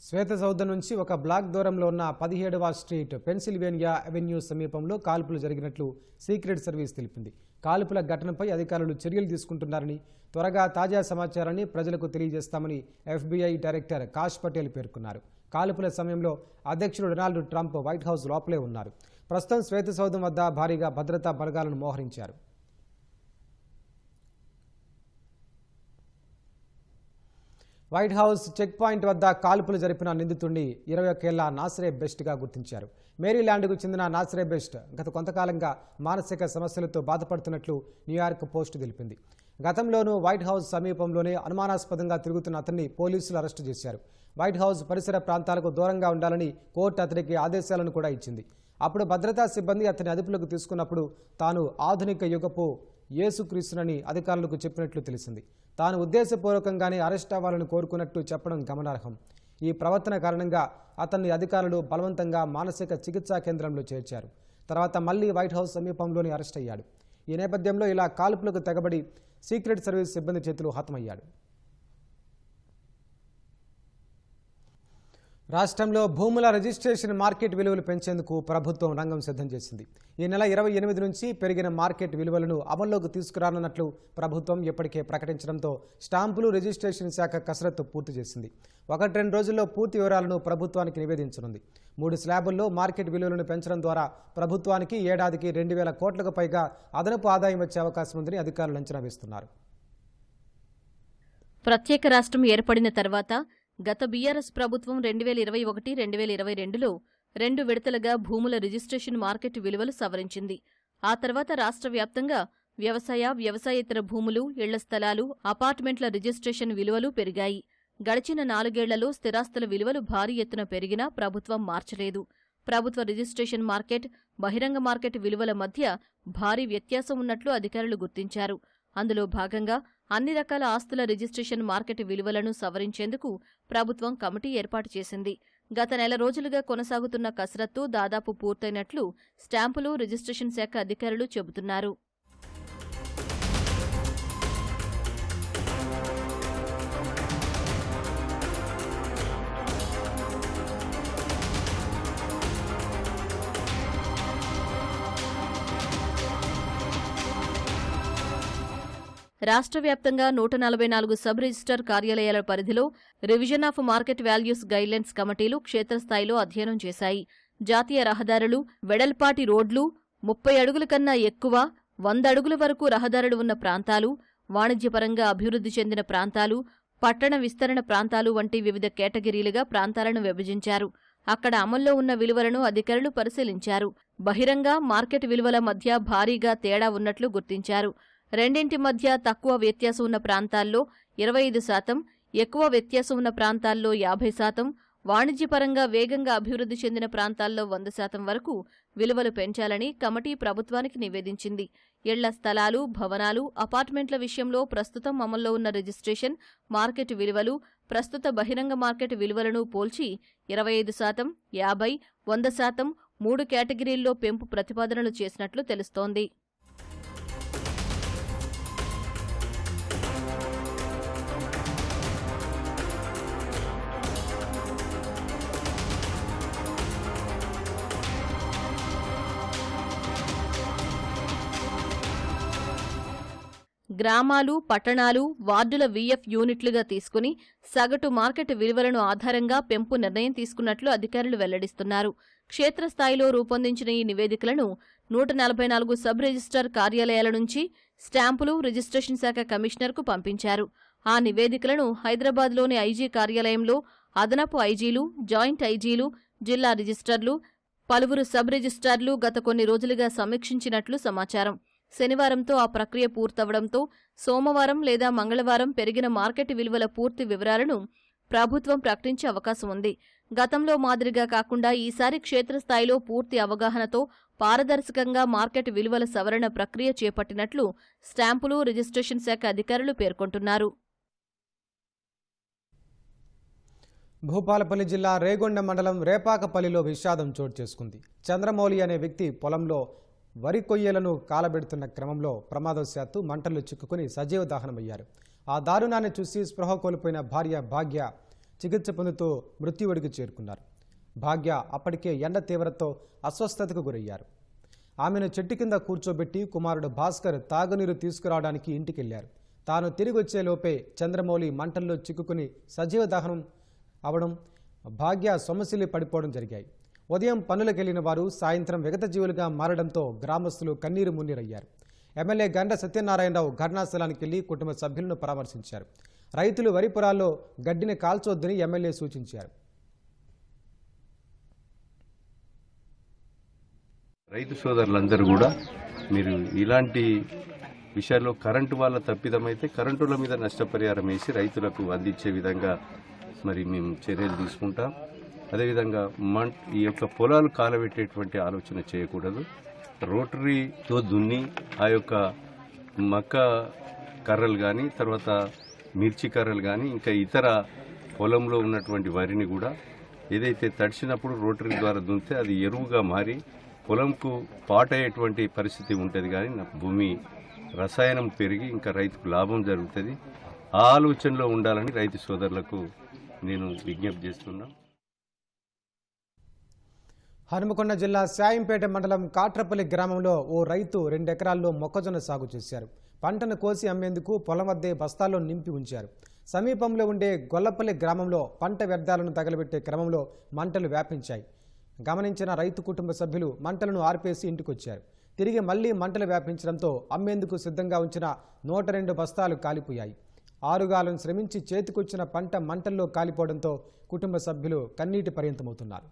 శ్వేత సౌధం నుంచి ఒక black దూరంలో ఉన్న 17వ street Pennsylvania avenue సమీపంలో కాల్పులు జరిగినట్లు secret service తెలిపింది. కాల్పుల ఘటనపై అధికారులు చర్యలు తీసుకుంటున్నారని, త్వరగా తాజా సమాచారాన్ని ప్రజలకు తెలియజేస్తామని FBI డైరెక్టర్ కాష్ పటేల్ పేర్కొన్నారు. కాల్పుల సమయంలో అధ్యక్షుడు డొనాల్డ్ ట్రంప్ వైట్ హౌస్ లోపలే ఉన్నారు. ప్రస్తుతం శ్వేత సౌధం వద్ద భారీగా భద్రతా బలగాలను మోహరించారు. వైట్ హౌస్ చెక్ పాయింట్ వద్ద కాల్పులు జరిపిన నిందితుడిని 21 ఏళ్ల నాసరే బెస్ట్గా గుర్తించారు. మేరీల్యాండ్కు చెందిన నాసరే బెస్ట్ గత కొంతకాలంగా మానసిక సమస్యలతో బాధపడుతున్నట్లు న్యూయార్క్ పోస్ట్ తెలిపింది. గతంలోనూ వైట్ హౌస్ సమీపంలోనే అనుమానాస్పదంగా తిరుగుతున్న అతన్ని పోలీసులు అరెస్టు చేశారు. వైట్ హౌస్ పరిసర ప్రాంతాలకు దూరంగా ఉండాలని కోర్టు అతనికి ఆదేశాలను కూడా ఇచ్చింది. అప్పుడు భద్రతా సిబ్బంది అతని అదుపులోకి తీసుకున్నప్పుడు తాను ఆధునిక యుగపు యేసుక్రీస్తునని అధికారులకు చెప్పినట్లు తెలిసింది. తాను ఉద్దేశపూర్వకంగానే అరెస్ట్ అవ్వాలని కోరుకున్నట్టు చెప్పడం గమనార్హం. ఈ ప్రవర్తన కారణంగా అతన్ని అధికారులు బలవంతంగా మానసిక చికిత్సా కేంద్రంలో చేర్చారు. తర్వాత మళ్లీ వైట్ హౌస్ సమీపంలోనే అరెస్ట్ అయ్యాడు. ఈ నేపథ్యంలో ఇలా కాల్పులకు తెగబడి సీక్రెట్ సర్వీస్ సిబ్బంది చేతులు హతమయ్యాడు. రాష్ట్రంలో భూముల రిజిస్ట్రేషన్ మార్కెట్ విలువలు పెంచేందుకు ప్రభుత్వం రంగం సిద్ధం చేసింది. ఈ నెల 28 నుంచి పెరిగిన మార్కెట్ విలువలను అమల్లోకి తీసుకురానున్నట్లు ప్రభుత్వం ఇప్పటికే ప్రకటించడంతో స్టాంపులు రిజిస్ట్రేషన్ శాఖ కసరత్తు పూర్తి చేసింది. 1-2 రోజుల్లో పూర్తి వివరాలను ప్రభుత్వానికి నివేదించనుంది. 3 స్లాబుల్లో మార్కెట్ విలువలను పెంచడం ద్వారా ప్రభుత్వానికి ఏడాదికి 2,000 కోట్లకు పైగా అదనపు ఆదాయం వచ్చే అవకాశం ఉందని అధికారులు అంచనా వేస్తున్నారు. ప్రత్యేక రాష్ట్రం ఏర్పడిన తర్వాత గత బీఆర్ఎస్ ప్రభుత్వం 2021-2022లో 2 విడతలుగా భూముల రిజిస్ట్రేషన్ మార్కెట్ విలువలు సవరించింది. ఆ తర్వాత రాష్ట్ర వ్యాప్తంగా వ్యవసాయేతర భూములు, ఇళ్ల స్థలాలు, అపార్ట్మెంట్ల రిజిస్ట్రేషన్ విలువలు పెరిగాయి. గడిచిన 4 ఏళ్లలో స్థిరాస్తుల విలువలు భారీ ఎత్తున పెరిగినా ప్రభుత్వం మార్చలేదు. ప్రభుత్వ రిజిస్ట్రేషన్ మార్కెట్, బహిరంగ మార్కెట్ విలువల మధ్య భారీ వ్యత్యాసం ఉన్నట్లు అధికారులు గుర్తించారు. అందులో భాగంగా అన్ని రకాల ఆస్తుల రిజిస్ట్రేషన్ మార్కెట్ విలువలను సవరించేందుకు ప్రభుత్వం కమిటీ ఏర్పాటు చేసింది. గత నెల రోజులుగా కొనసాగుతున్న కసరత్తు దాదాపు పూర్తయినట్లు స్టాంపులు రిజిస్ట్రేషన్ శాఖ అధికారులు చెబుతున్నారు. రాష్ట్ర వ్యాప్తంగా 144 సబ్ రిజిస్టర్ కార్యాలయాల పరిధిలో revision of market values guidelines కమిటీలు క్షేత్రస్థాయిలో అధ్యయనం చేశాయి. జాతీయ రహదారులు, వెడల్పాటి రోడ్లు, 30 అడుగుల కన్నా ఎక్కువ, 100 అడుగుల వరకు రహదారులు ఉన్న ప్రాంతాలు, వాణిజ్యపరంగా అభివృద్ధి చెందిన ప్రాంతాలు, పట్టణ విస్తరణ ప్రాంతాలు వంటి వివిధ కేటగిరీలుగా ప్రాంతాలను విభజించారు. అక్కడ అమల్లో ఉన్న విలువలను అధికారులు పరిశీలించారు. బహిరంగ, మార్కెట్ విలువల మధ్య భారీగా తేడా ఉన్నట్లు గుర్తించారు. రెండింటి మధ్య తక్కువ వ్యత్యాసం ఉన్న ప్రాంతాల్లో 25%, ఎక్కువ వ్యత్యాసం ఉన్న ప్రాంతాల్లో 50%, వాణిజ్యపరంగా వేగంగా అభివృద్ధి చెందిన ప్రాంతాల్లో 100% వరకు విలువలు పెంచాలని కమిటీ ప్రభుత్వానికి నివేదించింది. ఇళ్ల స్థలాలు, భవనాలు, అపార్ట్మెంట్ల విషయంలో ప్రస్తుతం అమల్లో ఉన్న రిజిస్ట్రేషన్ మార్కెట్ విలువలు ప్రస్తుత బహిరంగ మార్కెట్ విలువలను పోల్చి 25%, 50%, 100% 3 కేటగిరీల్లో పెంపు ప్రతిపాదనలు చేసినట్లు తెలుస్తోంది. గ్రామాలు, పట్టణాలు, వార్డుల VF యూనిట్లుగా తీసుకుని సగటు మార్కెట్ విలువలను ఆధారంగా పెంపు నిర్ణయం తీసుకున్నట్లు అధికారులు వెల్లడిస్తున్నారు. క్షేత్రస్థాయిలో రూపొందించిన ఈ నివేదికలను 144 సబ్ రిజిస్ట్రార్ కార్యాలయాల నుంచి స్టాంపులు రిజిస్ట్రేషన్ శాఖ కమిషనర్కు పంపించారు. ఆ నివేదికలను హైదరాబాద్లోని ఐజీ కార్యాలయంలో అదనపు ఐజీలు, జాయింట్ ఐజీలు, జిల్లా రిజిస్ట్రార్లు, పలువురు సబ్ రిజిస్ట్రార్లు గత కొన్ని రోజులుగా సమీక్షించినట్లు సమాచారం. శనివారంతో ఆ ప్రక్రియ పూర్తవడంతో సోమవారం లేదా మంగళవారం పెరిగిన మార్కెట్ విలువల పూర్తి వివరాలను ప్రభుత్వం ప్రకటించే అవకాశం ఉంది. గతంలో మాదిరిగా కాకుండా ఈసారి క్షేత్రస్థాయిలో పూర్తి అవగాహనతో పారదర్శకంగా మార్కెట్ విలువల సవరణ ప్రక్రియ చేపట్టినట్లు స్టాంపులు రిజిస్ట్రేషన్ శాఖ అధికారులు పేర్కొంటున్నారు. భూపాలపల్లి జిల్లా రేగొండ మండలం రేపాకపల్లిలో విషాదం చోటు చేసుకుంది. చంద్రమౌళి అనే వ్యక్తి పొలంలో వరి కొయ్యలను కాలబెడుతున్న క్రమంలో ప్రమాదవశాత్తు మంటలు చిక్కుకుని సజీవ దహనమయ్యారు. ఆ దారుణాన్ని చూసి స్పృహ కోల్పోయిన భార్య భాగ్య చికిత్స పొందుతూ మృత్యువుడికి చేరుకున్నారు. భాగ్య అప్పటికే ఎండ తీవ్రతతో అస్వస్థతకు గురయ్యారు. ఆమెను చెట్టు కింద కూర్చోబెట్టి కుమారుడు భాస్కర్ తాగునీరు తీసుకురావడానికి ఇంటికెళ్లారు. తాను తిరిగి వచ్చేలోపే చంద్రమౌళి మంటల్లో చిక్కుకుని సజీవ దహనం అవడం, భాగ్య సొమ్మసిల్లి పడిపోవడం జరిగాయి. ఉదయం పనులకెళ్లిన వారు సాయంత్రం విగతజీవులుగా మారడంతో గ్రామస్తులు కన్నీరు మున్నీరయ్యారు. ఎమ్మెల్యే గండ్ర సత్యనారాయణరావు ఘటనాస్థలానికి వెళ్లి కుటుంబ సభ్యులను పరామర్శించారు. రైతులు వరి పొలాల్లో గడ్డిని కాల్చొద్దని ఎమ్మెల్యే సూచించారు. రైతు సోదరులందరూ కూడా మీరు ఇలాంటి విషయాల్లో కరెంటు వాళ్ళ తప్పిదమైతే కరెంటుల మీద నష్టపరిహారం వేసి రైతులకు అందించే విధంగా మరి మేము చర్యలు తీసుకుంటాం. అదేవిధంగా ఈ యొక్క పొలాలు కాలబెట్టేటువంటి ఆలోచన చేయకూడదు. రోటరీతో దున్ని ఆ యొక్క మక్క కర్రలు కానీ, తర్వాత మిర్చి కర్రలు కానీ, ఇంకా ఇతర పొలంలో ఉన్నటువంటి వరిని కూడా ఏదైతే తడిచినప్పుడు రోటరీ ద్వారా దున్నితే అది ఎరువుగా మారి పొలంకు పాటయ్యేటువంటి పరిస్థితి ఉంటుంది. కానీ భూమి రసాయనం పెరిగి ఇంకా రైతుకు లాభం జరుగుతుంది. ఆ ఆలోచనలో ఉండాలని రైతు సోదరులకు నేను విజ్ఞప్తి చేస్తున్నాను. హనుమకొండ జిల్లా శాయంపేట మండలం కాట్రపల్లి గ్రామంలో ఓ రైతు 2 ఎకరాల్లో మొక్కజొన్న సాగు చేశారు. పంటను కోసి అమ్మేందుకు పొలం వద్దే బస్తాల్లో నింపి ఉంచారు. సమీపంలో ఉండే గొల్లపల్లి గ్రామంలో పంట వ్యర్థాలను తగలబెట్టే క్రమంలో మంటలు వ్యాపించాయి. గమనించిన రైతు కుటుంబ సభ్యులు మంటలను ఆర్పేసి ఇంటికొచ్చారు. తిరిగి మళ్లీ మంటలు వ్యాపించడంతో అమ్మేందుకు సిద్ధంగా ఉంచిన 102 బస్తాలు కాలిపోయాయి. 6 గాలను శ్రమించి చేతికొచ్చిన పంట మంటల్లో కాలిపోవడంతో కుటుంబ సభ్యులు కన్నీటి పర్యంతమవుతున్నారు.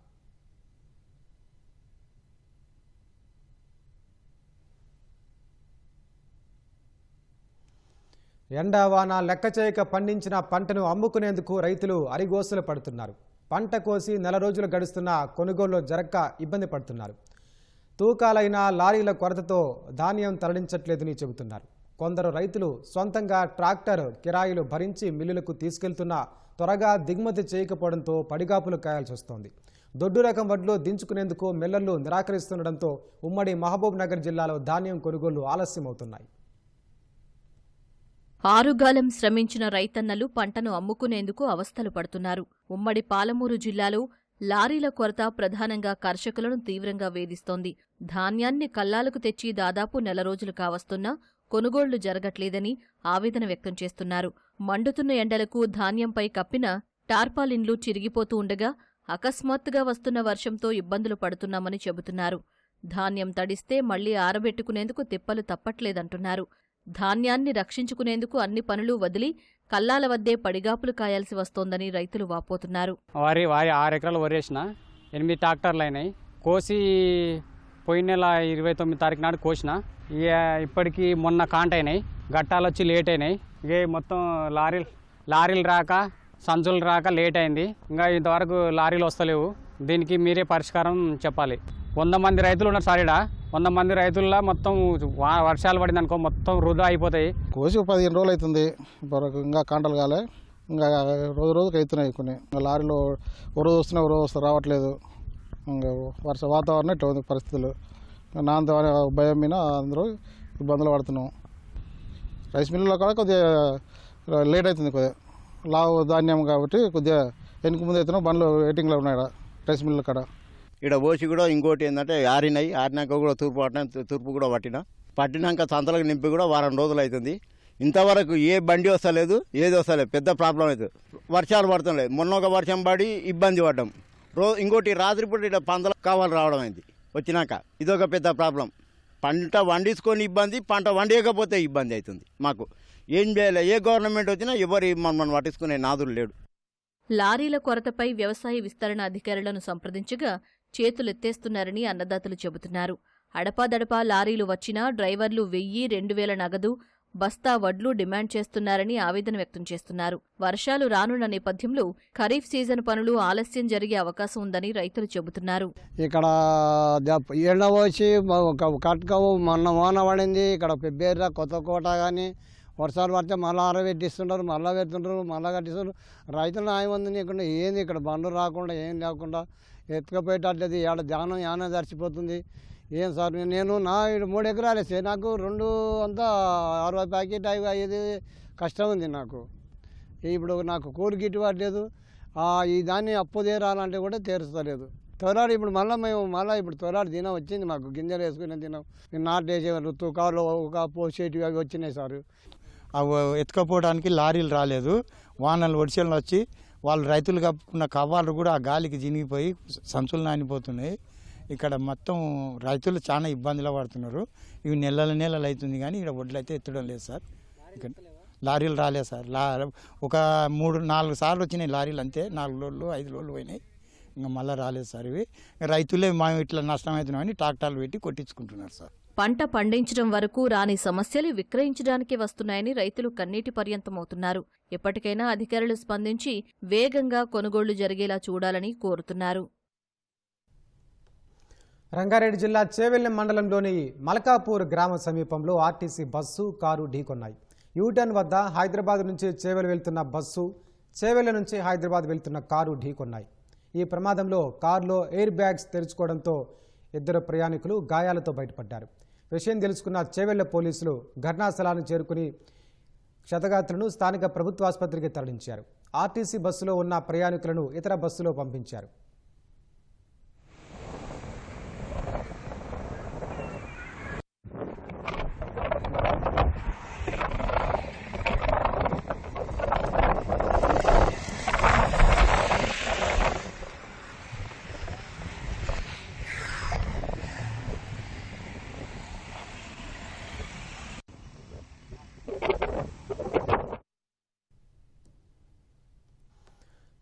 ఎండావాన లెక్క చేయక పండించిన పంటను అమ్ముకునేందుకు రైతులు అరిగోసలు పడుతున్నారు. పంట కోసి నెల రోజులు గడుస్తున్న కొనుగోలు జరక్క ఇబ్బంది పడుతున్నారు. తూకాలైన లారీల కొరతతో ధాన్యం తరలించట్లేదని చెబుతున్నారు. కొందరు రైతులు సొంతంగా ట్రాక్టర్ కిరాయిలు భరించి మిల్లులకు తీసుకెళ్తున్నా త్వరగా దిగుమతి చేయకపోవడంతో పడిగాపులు కాయాల్సి వస్తోంది. దొడ్డు రకం వడ్లు దించుకునేందుకు మిల్లర్లు నిరాకరిస్తుండటంతో ఉమ్మడి మహబూబ్ నగర్ జిల్లాలో ధాన్యం కొనుగోళ్లు ఆలస్యమవుతున్నాయి. 6 గాలం శ్రమించిన రైతన్నలు పంటను అమ్ముకునేందుకు అవస్థలు పడుతున్నారు. ఉమ్మడి పాలమూరు జిల్లాలో లారీల కొరత ప్రధానంగా కర్షకులను తీవ్రంగా వేధిస్తోంది. ధాన్యాన్ని కల్లాలకు తెచ్చి దాదాపు నెల రోజులు కావస్తున్నా కొనుగోళ్లు జరగట్లేదని ఆవేదన వ్యక్తం చేస్తున్నారు. మండుతున్న ఎండలకు ధాన్యంపై కప్పిన టార్పాలిన్లు చిరిగిపోతూ ఉండగా అకస్మాత్తుగా వస్తున్న వర్షంతో ఇబ్బందులు పడుతున్నామని చెబుతున్నారు. ధాన్యం తడిస్తే మళ్లీ ఆరబెట్టుకునేందుకు తిప్పలు తప్పట్లేదంటున్నారు. ధాన్యాన్ని రక్షించుకునేందుకు అన్ని పనులు వదిలి కల్లాల వద్దే పడిగాపులు కాయాల్సి వస్తోందని రైతులు వాపోతున్నారు. వారి 6 ఎకరాలు వరేసిన 8 ట్రాక్టర్లు అయినాయి. కోసి పోయిన నెల 29 తారీఖు నాడు కోసిన. ఇక ఇప్పటికీ మొన్న కాంట అయినాయి. గట్టాలు వచ్చి లేట్ అయినాయి. ఇక మొత్తం లారీలు రాక సంచులు రాక లేట్ అయింది. ఇంకా ఇంతవరకు లారీలు వస్తలేవు. దీనికి మీరే పరిష్కారం చెప్పాలి. 100 మంది రైతులు ఉన్నారు సార్. 100 మంది రైతుల్లో మొత్తం వర్షాలు పడింది అనుకో మొత్తం వృధా అయిపోతాయి. కోసి 15 రోజులు అవుతుంది. ఇంకా కాంటలు కాలే. ఇంకా రోజుకి అవుతున్నాయి కొన్ని. లారీలో ఒక రోజు వస్తున్నాయి, ఒక రోజు రావట్లేదు. ఇంకా వాతావరణం ఇట్లా ఉంది పరిస్థితులు. నాంత భయం మీద అందరూ ఇబ్బందులు పడుతున్నాం. రైస్ మిల్లులో కూడా కొద్దిగా లేట్ అవుతుంది. కొద్దిగా లావు ధాన్యం కాబట్టి కొద్దిగా వెనుక ముందు అవుతున్నాం. బండ్లు వెయిటింగ్లో ఉన్నాయి రైస్ మిల్లు కాడ. ఇక్కడ పోసి కూడా ఇంకోటి ఏంటంటే ఆరినాక కూడా తూర్పు కూడా పట్టినాక సంతలకు నింపి కూడా వారం రోజులు అవుతుంది. ఇంతవరకు ఏ బండి వస్తలేదు, ఏది వస్తలేదు. పెద్ద ప్రాబ్లం అవుతుంది. వర్షాలు పడటం మొన్న ఒక వర్షం పడి ఇబ్బంది పడ్డాం. ఇంకోటి రాత్రిపూట ఇక్కడ పందల కావాలి రావడం అయింది. వచ్చినాక ఇదొక పెద్ద ప్రాబ్లం. పంట వండించుకొని ఇబ్బంది, పంట వండియకపోతే ఇబ్బంది అవుతుంది మాకు. ఏం చేయాలి? ఏ గవర్నమెంట్ వచ్చినా ఎవరు మనం పట్టించుకునే నాదులు లేడు. లారీల కొరతపై వ్యవసాయ విస్తరణ అధికారులను సంప్రదించగా చేతులెత్తేస్తున్నారని అన్నదాతలు చెబుతున్నారు. అడపాదడపా లారీలు వచ్చినా డ్రైవర్లు 1000-2000 నగదు, బస్తా వడ్లు డిమాండ్ చేస్తున్నారని ఆవేదన వ్యక్తం చేస్తున్నారు. వర్షాలు రానున్న నేపథ్యంలో ఖరీఫ్ సీజన్ పనులు ఆలస్యం జరిగే అవకాశం ఉందని రైతులు చెబుతున్నారు. ఇక్కడ ఎండ వచ్చి కట్కవు మొన్న వాన పడింది. ఇక్కడ పెబ్బేర్ర కొత్తకోట కానీ వర్షాలు పడితే మళ్ళీ ఆరబెట్టిస్తుంటారు, మళ్ళీ పెడుతుంటారు, మళ్ళీ కట్టిస్తుంటారు. రైతులు న్యాయమంది నీకుండా ఏంది ఇక్కడ బండ్లు రాకుండా ఏం లేకుండా ఎత్తుకపోయేటట్లేదు. ఏడ ధ్యానం యాన దర్చిపోతుంది. ఏం సార్ నేను 3 ఎకరాలు వేస్తే నాకు 2 అంతా 60 ప్యాకెట్ అయ్యేది కష్టం ఉంది నాకు. ఇప్పుడు నాకు కూలి గిట్టుబాటు లేదు. ఈ దాన్ని అప్పు తీరాలంటే కూడా తీరుస్తలేదు. తొలాడు ఇప్పుడు మళ్ళీ ఇప్పుడు తొలాడు దినం వచ్చింది మాకు, గింజలు వేసుకునే దినం. నాటు వేసేవాళ్ళు తూకాలు ఒక పోసేటివి అవి వచ్చినాయి సార్. అవి ఎత్తుకపోవడానికి లారీలు రాలేదు. వానలు వర్షాలు వచ్చి వాళ్ళు రైతులు కప్పుకున్న కవ్వాలు కూడా ఆ గాలికి జినిగిపోయి సంచులు నానిపోతున్నాయి. ఇక్కడ మొత్తం రైతులు చాలా ఇబ్బందులు పడుతున్నారు. ఇవి నెలలు అవుతుంది కానీ ఇక్కడ వడ్లు అయితే ఎత్తడం లేదు సార్. ఇక్కడ లారీలు రాలేదు సార్. ఒక 3-4 సార్లు వచ్చినాయి లారీలు, అంతే. 4 లోడ్లు 5 లోడ్లు పోయినాయి. ఇంకా మళ్ళీ రాలేదు సార్. ఇవి రైతులే మేము ఇట్లా నష్టమవుతున్నామని ట్రాక్టర్లు పెట్టి కొట్టించుకుంటున్నారు సార్. పంట పండించడం వరకు రాని సమస్యలు విక్రయించడానికి వస్తున్నాయని రైతులు కన్నీటి పర్యంతమవుతున్నారు. ఎప్పటికైనా అధికారులు స్పందించి వేగంగా కొనుగోళ్లు జరిగేలా చూడాలని కోరుతున్నారు. రంగారెడ్డి జిల్లా చేవెళ్లెం మండలంలోని మల్కాపూర్ గ్రామ సమీపంలో ఆర్టీసీ బస్సు, కారు ఢీకొన్నాయి. యూటర్న్ వద్ద హైదరాబాద్ నుంచి చేవెళ్ల వెళ్తున్న బస్సు, చేవెళ్ల నుంచి హైదరాబాద్ వెళ్తున్న కారు ఢీకొన్నాయి. ఈ ప్రమాదంలో కారులో ఎయిర్ బ్యాగ్స్ తెరుచుకోవడంతో 2 ప్రయాణికులు గాయాలతో బయటపడ్డారు. విషయం తెలుసుకున్న చేవెళ్ల పోలీసులు ఘటనా స్థలానికి చేరుకుని క్షతగాత్రులను స్థానిక ప్రభుత్వ ఆసుపత్రికి తరలించారు. ఆర్టీసీ బస్సులో ఉన్న ప్రయాణికులను ఇతర బస్సులో పంపించారు.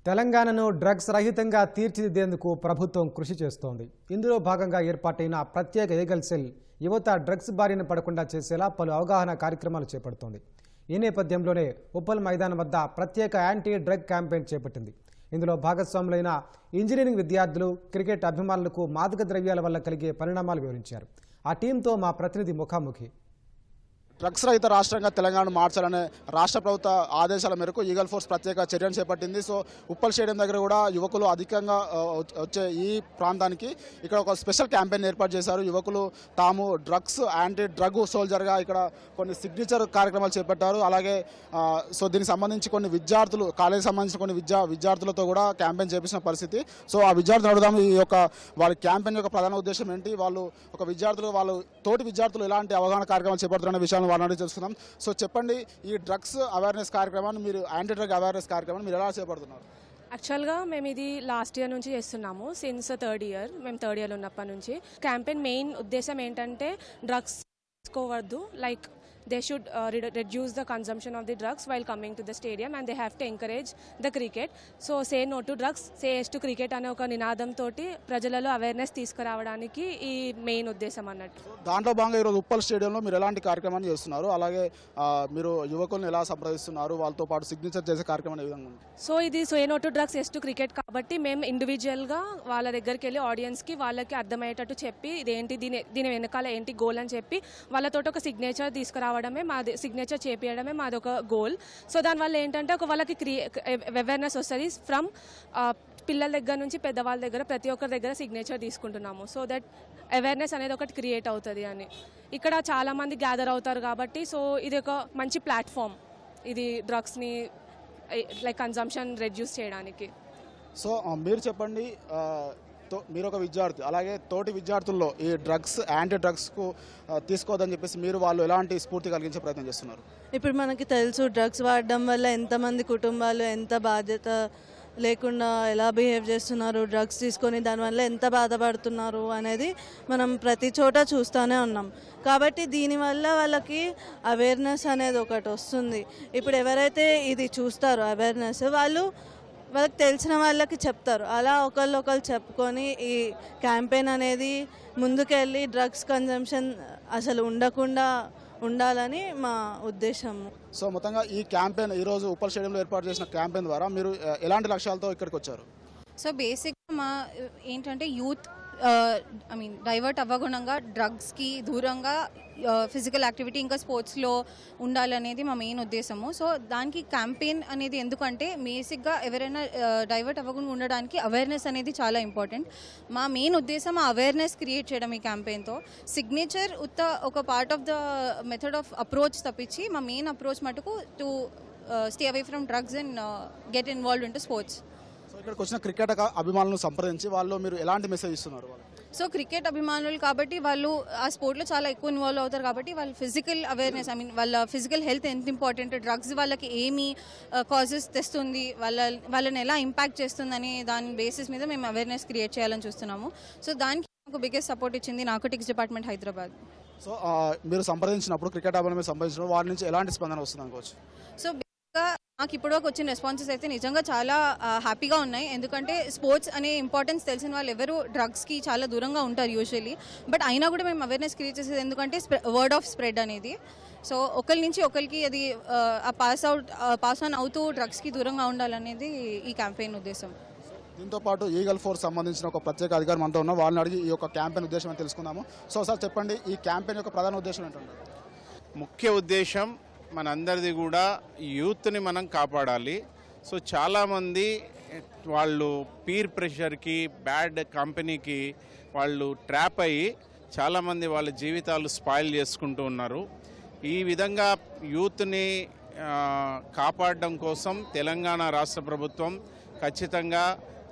తెలంగాణను డ్రగ్స్ రహితంగా తీర్చిదిద్దేందుకు ప్రభుత్వం కృషి చేస్తోంది. ఇందులో భాగంగా ఏర్పాటైన ప్రత్యేక ఈగల్ సెల్ యువత డ్రగ్స్ బారిన పడకుండా చేసేలా పలు అవగాహన కార్యక్రమాలు చేపడుతోంది. ఈ నేపథ్యంలోనే ఉప్పల్ మైదానం వద్ద ప్రత్యేక యాంటీ డ్రగ్ క్యాంపెయిన్ చేపట్టింది. ఇందులో భాగస్వాములైన ఇంజనీరింగ్ విద్యార్థులు, క్రికెట్ అభిమానులకు మాదక ద్రవ్యాల వల్ల కలిగే పరిణామాలు వివరించారు. ఆ టీంతో మా ప్రతినిధి ముఖాముఖి. డ్రగ్స్ రహిత రాష్ట్రంగా తెలంగాణ మార్చాలనే రాష్ట్ర ప్రభుత్వ ఆదేశాల మేరకు ఈగల్ ఫోర్స్ ప్రత్యేక చర్యను చేపట్టింది. సో ఉప్పల్ స్టేడియం దగ్గర కూడా యువకులు అధికంగా వచ్చే ఈ ప్రాంతానికి ఇక్కడ ఒక స్పెషల్ క్యాంపెయిన్ ఏర్పాటు చేశారు. యువకులు తాము డ్రగ్స్ యాంటీ డ్రగ్ సోల్జర్గా ఇక్కడ కొన్ని సిగ్నేచర్ కార్యక్రమాలు చేపట్టారు. అలాగే సో దీనికి సంబంధించి కొన్ని విద్యార్థులు, కాలేజీకి సంబంధించిన కొన్ని విద్యార్థులతో కూడా క్యాంపెయిన్ చేపించిన పరిస్థితి. సో ఆ విద్యార్థులు అడుగుదాము, ఈ యొక్క వాళ్ళ క్యాంపెయిన్ యొక్క ప్రధాన ఉద్దేశం ఏంటి, వాళ్ళు ఒక విద్యార్థులు వాళ్ళు తోటి విద్యార్థులు ఎలాంటి అవగాహన కార్యక్రమాలు చేపడుతున్న విషయాలు వాళ్ళని తెలుసుకుందాం. సో చెప్పండి, ఈ డ్రగ్స్ అవేర్నెస్ కార్యక్రమాన్ని, మీరు యాంటీ డ్రగ్ అవేర్నెస్ కార్యక్రమాన్ని మీరు ఎలా చేపడుతున్నారు? యాక్చువల్గా మేము ఇది లాస్ట్ ఇయర్ నుంచి చేస్తున్నాము. సిన్స్ 3rd ఇయర్, మేము 3rd ఇయర్లో ఉన్నప్పటి నుంచి. క్యాంపెయిన్ మెయిన్ ఉద్దేశం ఏంటంటే డ్రగ్స్ తీసుకోవద్దు, like they should reduce the consumption of the drugs while coming to the stadium, and they have to encourage the cricket. So say no to drugs, say yes to cricket అనే ఒక నినాదం తోటి ప్రజలలో awareness తీసుకురావడానికి ఈ main ఉద్దేశం అన్నట్టు. దాంట్లో భాగంగా ఈరోజు ఉప్పల్ స్టేడియంలో మీరు ఎలాంటి కార్యక్రమాన్ని చేస్తున్నారు, అలాగే మీరు యువకులను ఎలా సంప్రదిస్తున్నారు, వాళ్ళతో పాటు సిగ్నేచర్ చేసే కార్యక్రమం ఏ విధంగా ఉంది? సో ఇది say no to drugs yes to cricket కాబట్టి మేము ఇండివిజువల్గా వాళ్ళ దగ్గరికి వెళ్ళి ఆడియన్స్కి వాళ్ళకి అర్థమయ్యేటట్టు చెప్పి ఇదేంటి, దీని వెనకాల ఏంటి గోల్ అని చెప్పి వాళ్ళతో ఒక సిగ్నేచర్ తీసుకురావడమే, మాది సిగ్నేచర్ చేపించడమే మాది ఒక గోల్. సో దానివల్ల ఏంటంటే ఒక వాళ్ళకి అవేర్నెస్ వస్తుంది. ఫ్రమ్ పిల్లల దగ్గర నుంచి పెద్దవాళ్ళ దగ్గర ప్రతి ఒక్కరి దగ్గర సిగ్నేచర్ తీసుకుంటున్నాము. సో దట్ అవేర్నెస్ అనేది ఒకటి క్రియేట్ అవుతుంది అని. ఇక్కడ చాలామంది గ్యాదర్ అవుతారు కాబట్టి సో ఇది ఒక మంచి ప్లాట్ఫామ్, ఇది డ్రగ్స్ని లైక్ కన్జంప్షన్ రెడ్యూస్ చేయడానికి. సో మీరు చెప్పండి, మీరు ఒక విద్యార్థి, అలాగే తోటి విద్యార్థుల్లో ఈ డ్రగ్స్ యాంటీ డ్రగ్స్కు తీసుకోవద్దని చెప్పేసి మీరు వాళ్ళు ఎలాంటి స్ఫూర్తి కలిగించే ప్రయత్నం చేస్తున్నారు? ఇప్పుడు మనకి తెలుసు డ్రగ్స్ వాడడం వల్ల ఎంతమంది కుటుంబాలు ఎంత బాధ్యత లేకుండా ఎలా బిహేవ్ చేస్తున్నారు, డ్రగ్స్ తీసుకొని దానివల్ల ఎంత బాధపడుతున్నారు అనేది మనం ప్రతి చోట చూస్తూనే ఉన్నాం. కాబట్టి దీనివల్ల వాళ్ళకి అవేర్నెస్ అనేది ఒకటి వస్తుంది. ఇప్పుడు ఎవరైతే ఇది చూస్తారో అవేర్నెస్, వాళ్ళకి తెలిసిన వాళ్ళకి చెప్తారు. అలా ఒకళ్ళు చెప్పుకొని ఈ క్యాంపెయిన్ అనేది ముందుకెళ్ళి డ్రగ్స్ కన్జంప్షన్ అసలు ఉండకుండా ఉండాలని మా ఉద్దేశం. సో మొత్తంగా ఈ క్యాంపెయిన్ ఈరోజు ఉప్పల్ స్టేడియంలో ఏర్పాటు చేసిన క్యాంపెయిన్ ద్వారా మీరు ఎలాంటి లక్ష్యాలతో ఇక్కడికి వచ్చారు? సో బేసిక్గా మా ఏంటంటే యూత్ డైవర్ట్ అవ్వకుండా డ్రగ్స్కి దూరంగా ఫిజికల్ యాక్టివిటీ ఇంకా స్పోర్ట్స్లో ఉండాలనేది మా మెయిన్ ఉద్దేశము. సో దానికి క్యాంపెయిన్ అనేది ఎందుకంటే బేసిక్గా ఎవరైనా డైవర్ట్ అవ్వకుండా ఉండడానికి అవేర్నెస్ అనేది చాలా ఇంపార్టెంట్. మా మెయిన్ ఉద్దేశం ఆ అవేర్నెస్ క్రియేట్ చేయడం ఈ క్యాంపెయిన్తో. సిగ్నేచర్ ఒక part of the method of approach తప్పించి మా మెయిన్ అప్రోచ్ మటుకు to stay away from drugs and get involved in to sports. ఇక్కడికి వచ్చిన క్రికెట్ అభిమానులను సంప్రదించి వాళ్ళు మీరు ఎలాంటి మెసేజ్ ఇస్తున్నారు వాళ్ళకి? సో క్రికెట్ అభిమానులు కాబట్టి వాళ్ళు ఆ స్పోర్ట్లో చాలా ఎక్కువ ఇన్వాల్వ్ అవుతారు కాబట్టి వాళ్ళు ఫిజికల్ అవేర్నెస్ వాళ్ళ ఫిజికల్ హెల్త్ ఎంత ఇంపార్టెంట్, డ్రగ్స్ వాళ్ళకి ఏమి కాజెస్ తెస్తుంది, వాళ్ళని ఎలా ఇంపాక్ట్ చేస్తుందని దాని బేసిస్ మీద మేము అవేర్నెస్ క్రియేట్ చేయాలని చూస్తున్నాము. సో దానికి నాకు బిగ్గెస్ట్ సపోర్ట్ ఇచ్చింది నార్కోటిక్స్ డిపార్ట్మెంట్ హైదరాబాద్. సో మీరు సంప్రదించినప్పుడు క్రికెట్ అభిమానులు సంప్రదించినప్పుడు వారి నుంచి ఎలాంటి స్పందన వస్తుంది అనుకోవచ్చు? సో నాకు ఇప్పటివరకు వచ్చిన రెస్పాన్సెస్ అయితే నిజంగా చాలా హ్యాపీగా ఉన్నాయి. ఎందుకంటే స్పోర్ట్స్ అనే ఇంపార్టెన్స్ తెలిసిన వాళ్ళు ఎవరు డ్రగ్స్కి చాలా దూరంగా ఉంటారు యూజువల్లీ. బట్ అయినా కూడా మేము అవేర్నెస్ క్రియేట్ చేసేది ఎందుకంటే వర్డ్ ఆఫ్ స్ప్రెడ్ అనేది. సో ఒకరి నుంచి ఒకరికి అది పాస్ ఆన్ అవుతూ డ్రగ్స్కి దూరంగా ఉండాలనేది ఈ క్యాంపెయిన్ ఉద్దేశం. దీంతో పాటు ఈగల్ ఫోర్స్ సంబంధించిన ఒక ప్రత్యేక అధికారి మనతో ఉన్న వాళ్ళని అడిగి ఈ యొక్క క్యాంపెయిన్ ఉద్దేశం అని తెలుసుకుందాము. సో సార్ చెప్పండి, ఈ క్యాంపెయిన్ యొక్క ప్రధాన ఉద్దేశం ఏంటంటే? ముఖ్య ఉద్దేశం మనందరిది కూడా యూత్ని మనం కాపాడాలి. సో చాలామంది వాళ్ళు పీర్ ప్రెషర్కి, బ్యాడ్ కంపెనీకి వాళ్ళు ట్రాప్ అయ్యి చాలామంది వాళ్ళ జీవితాలు స్పాయిల్ చేసుకుంటూ ఉన్నారు. ఈ విధంగా యూత్ని కాపాడడం కోసం తెలంగాణ రాష్ట్ర ప్రభుత్వం ఖచ్చితంగా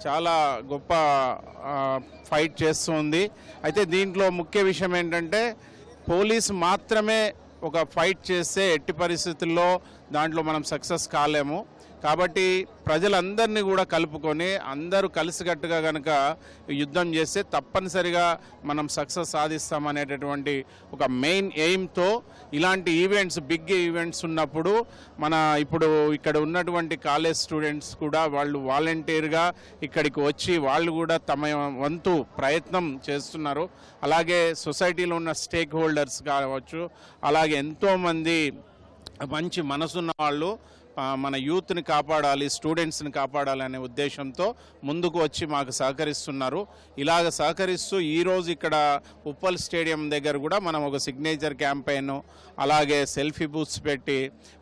చాలా గొప్ప ఫైట్ చేస్తుంది. అయితే దీంట్లో ముఖ్య విషయం ఏంటంటే పోలీసు మాత్రమే ఒక ఫైట్ చేస్తే ఎట్టి పరిస్థితుల్లో దాంట్లో మనం సక్సెస్ కాలేము. కాబట్టి ప్రజలందరినీ కూడా కలుపుకొని అందరూ కలిసికట్టుగా కనుక యుద్ధం చేస్తే తప్పనిసరిగా మనం సక్సెస్ సాధిస్తామనేటటువంటి ఒక మెయిన్ ఎయిమ్తో ఇలాంటి ఈవెంట్స్, బిగ్ ఈవెంట్స్ ఉన్నప్పుడు ఇప్పుడు ఇక్కడ ఉన్నటువంటి కాలేజ్ స్టూడెంట్స్ కూడా వాళ్ళు వాలంటీర్గా ఇక్కడికి వచ్చి వాళ్ళు కూడా తమ వంతు ప్రయత్నం చేస్తున్నారు. అలాగే సొసైటీలో ఉన్న స్టేక్ హోల్డర్స్ కావచ్చు, అలాగే ఎంతోమంది మంచి మనసున్న వాళ్ళు మన యూత్ని కాపాడాలి, స్టూడెంట్స్ని కాపాడాలి అనే ఉద్దేశంతో ముందుకు వచ్చి మాకు సహకరిస్తున్నారు. ఇలాగ సహకరిస్తూ ఈరోజు ఇక్కడ ఉప్పల్ స్టేడియం దగ్గర కూడా మనం ఒక సిగ్నేచర్ క్యాంపెయిన్, అలాగే సెల్ఫీ బూత్స్ పెట్టి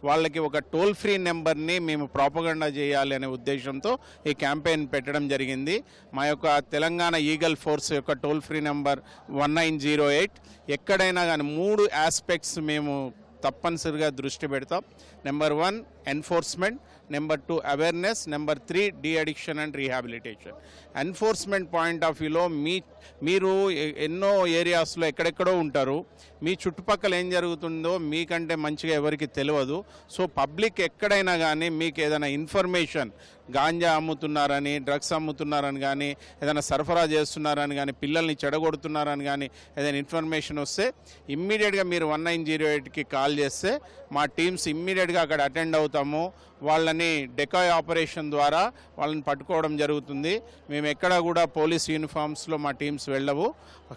వాళ్ళకి ఒక టోల్ ఫ్రీ నెంబర్ని మేము ప్రాపగండా చేయాలి అనే ఉద్దేశంతో ఈ క్యాంపెయిన్ పెట్టడం జరిగింది. మా యొక్క తెలంగాణ ఈగల్ ఫోర్స్ యొక్క టోల్ ఫ్రీ నెంబర్ 1908. ఎక్కడైనా కానీ 3 ఆస్పెక్ట్స్ మేము తప్పనిసరిగా దృష్టి పెడతాం. Number 1 enforcement, number 2 awareness, number 3 de addiction and rehabilitation. Enforcement point of వ్యూలో మీరు ఎన్నో ఏరియాస్లో ఎక్కడెక్కడో ఉంటారు. మీ చుట్టుపక్కల ఏం జరుగుతుందో మీకంటే మంచిగా ఎవరికి తెలియదు. సో పబ్లిక్ ఎక్కడైనా కానీ మీకు ఏదైనా ఇన్ఫర్మేషన్, గాంజా అమ్ముతున్నారని, డ్రగ్స్ అమ్ముతున్నారని కానీ, ఏదైనా సరఫరా చేస్తున్నారని కానీ, పిల్లల్ని చెడగొడుతున్నారని కానీ ఏదైనా ఇన్ఫర్మేషన్ వస్తే ఇమ్మీడియట్గా మీరు 1908కి కాల్ చేస్తే మా టీమ్స్ ఇమ్మీడియట్గా అక్కడ అటెండ్ అవుతాము. వాళ్ళని డెకాయ్ ఆపరేషన్ ద్వారా వాళ్ళని పట్టుకోవడం జరుగుతుంది. మేము ఎక్కడా కూడా పోలీస్ యూనిఫామ్స్లో మా టీమ్స్ వెళ్ళవు.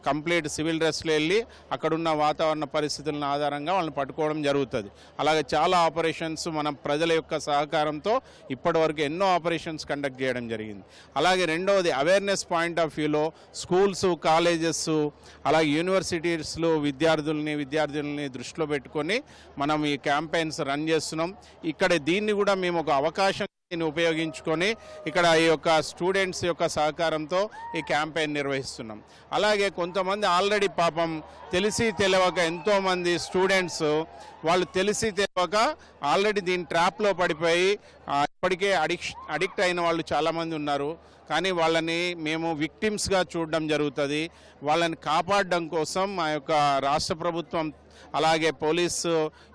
కంప్లీట్ సివిల్ డ్రెస్లో వెళ్ళి అక్కడున్న వాతావరణ పరిస్థితులను ఆధారంగా వాళ్ళని పట్టుకోవడం జరుగుతుంది. అలాగే చాలా ఆపరేషన్స్ మనం ప్రజల యొక్క సహకారంతో ఇప్పటివరకు ఎన్నో ఆపరేషన్స్ కండక్ట్ చేయడం జరిగింది. అలాగే రెండవది అవేర్నెస్ పాయింట్ ఆఫ్ వ్యూలో స్కూల్స్, కాలేజెస్, అలాగే యూనివర్సిటీస్లో విద్యార్థుల్ని దృష్టిలో పెట్టుకొని మనం ఈ క్యాంపెయిన్స్ రన్ చేస్తున్నాం. ఇక్కడ దీన్ని కూడా మేము ఒక అవకాశం ఉపయోగించుకొని ఇక్కడ ఈ యొక్క స్టూడెంట్స్ యొక్క సహకారంతో ఈ క్యాంపెయిన్ నిర్వహిస్తున్నాం. అలాగే కొంతమంది ఆల్రెడీ పాపం తెలిసి తెలియక ఎంతోమంది స్టూడెంట్స్ వాళ్ళు తెలిసి తెలియక ఆల్రెడీ దీని ట్రాప్లో పడిపోయి ఇప్పటికే అడిక్ట్ అయిన వాళ్ళు చాలామంది ఉన్నారు. కానీ వాళ్ళని మేము విక్టిమ్స్గా చూడడం జరుగుతుంది. వాళ్ళని కాపాడడం కోసం మా యొక్క రాష్ట్ర ప్రభుత్వం అలాగే పోలీసు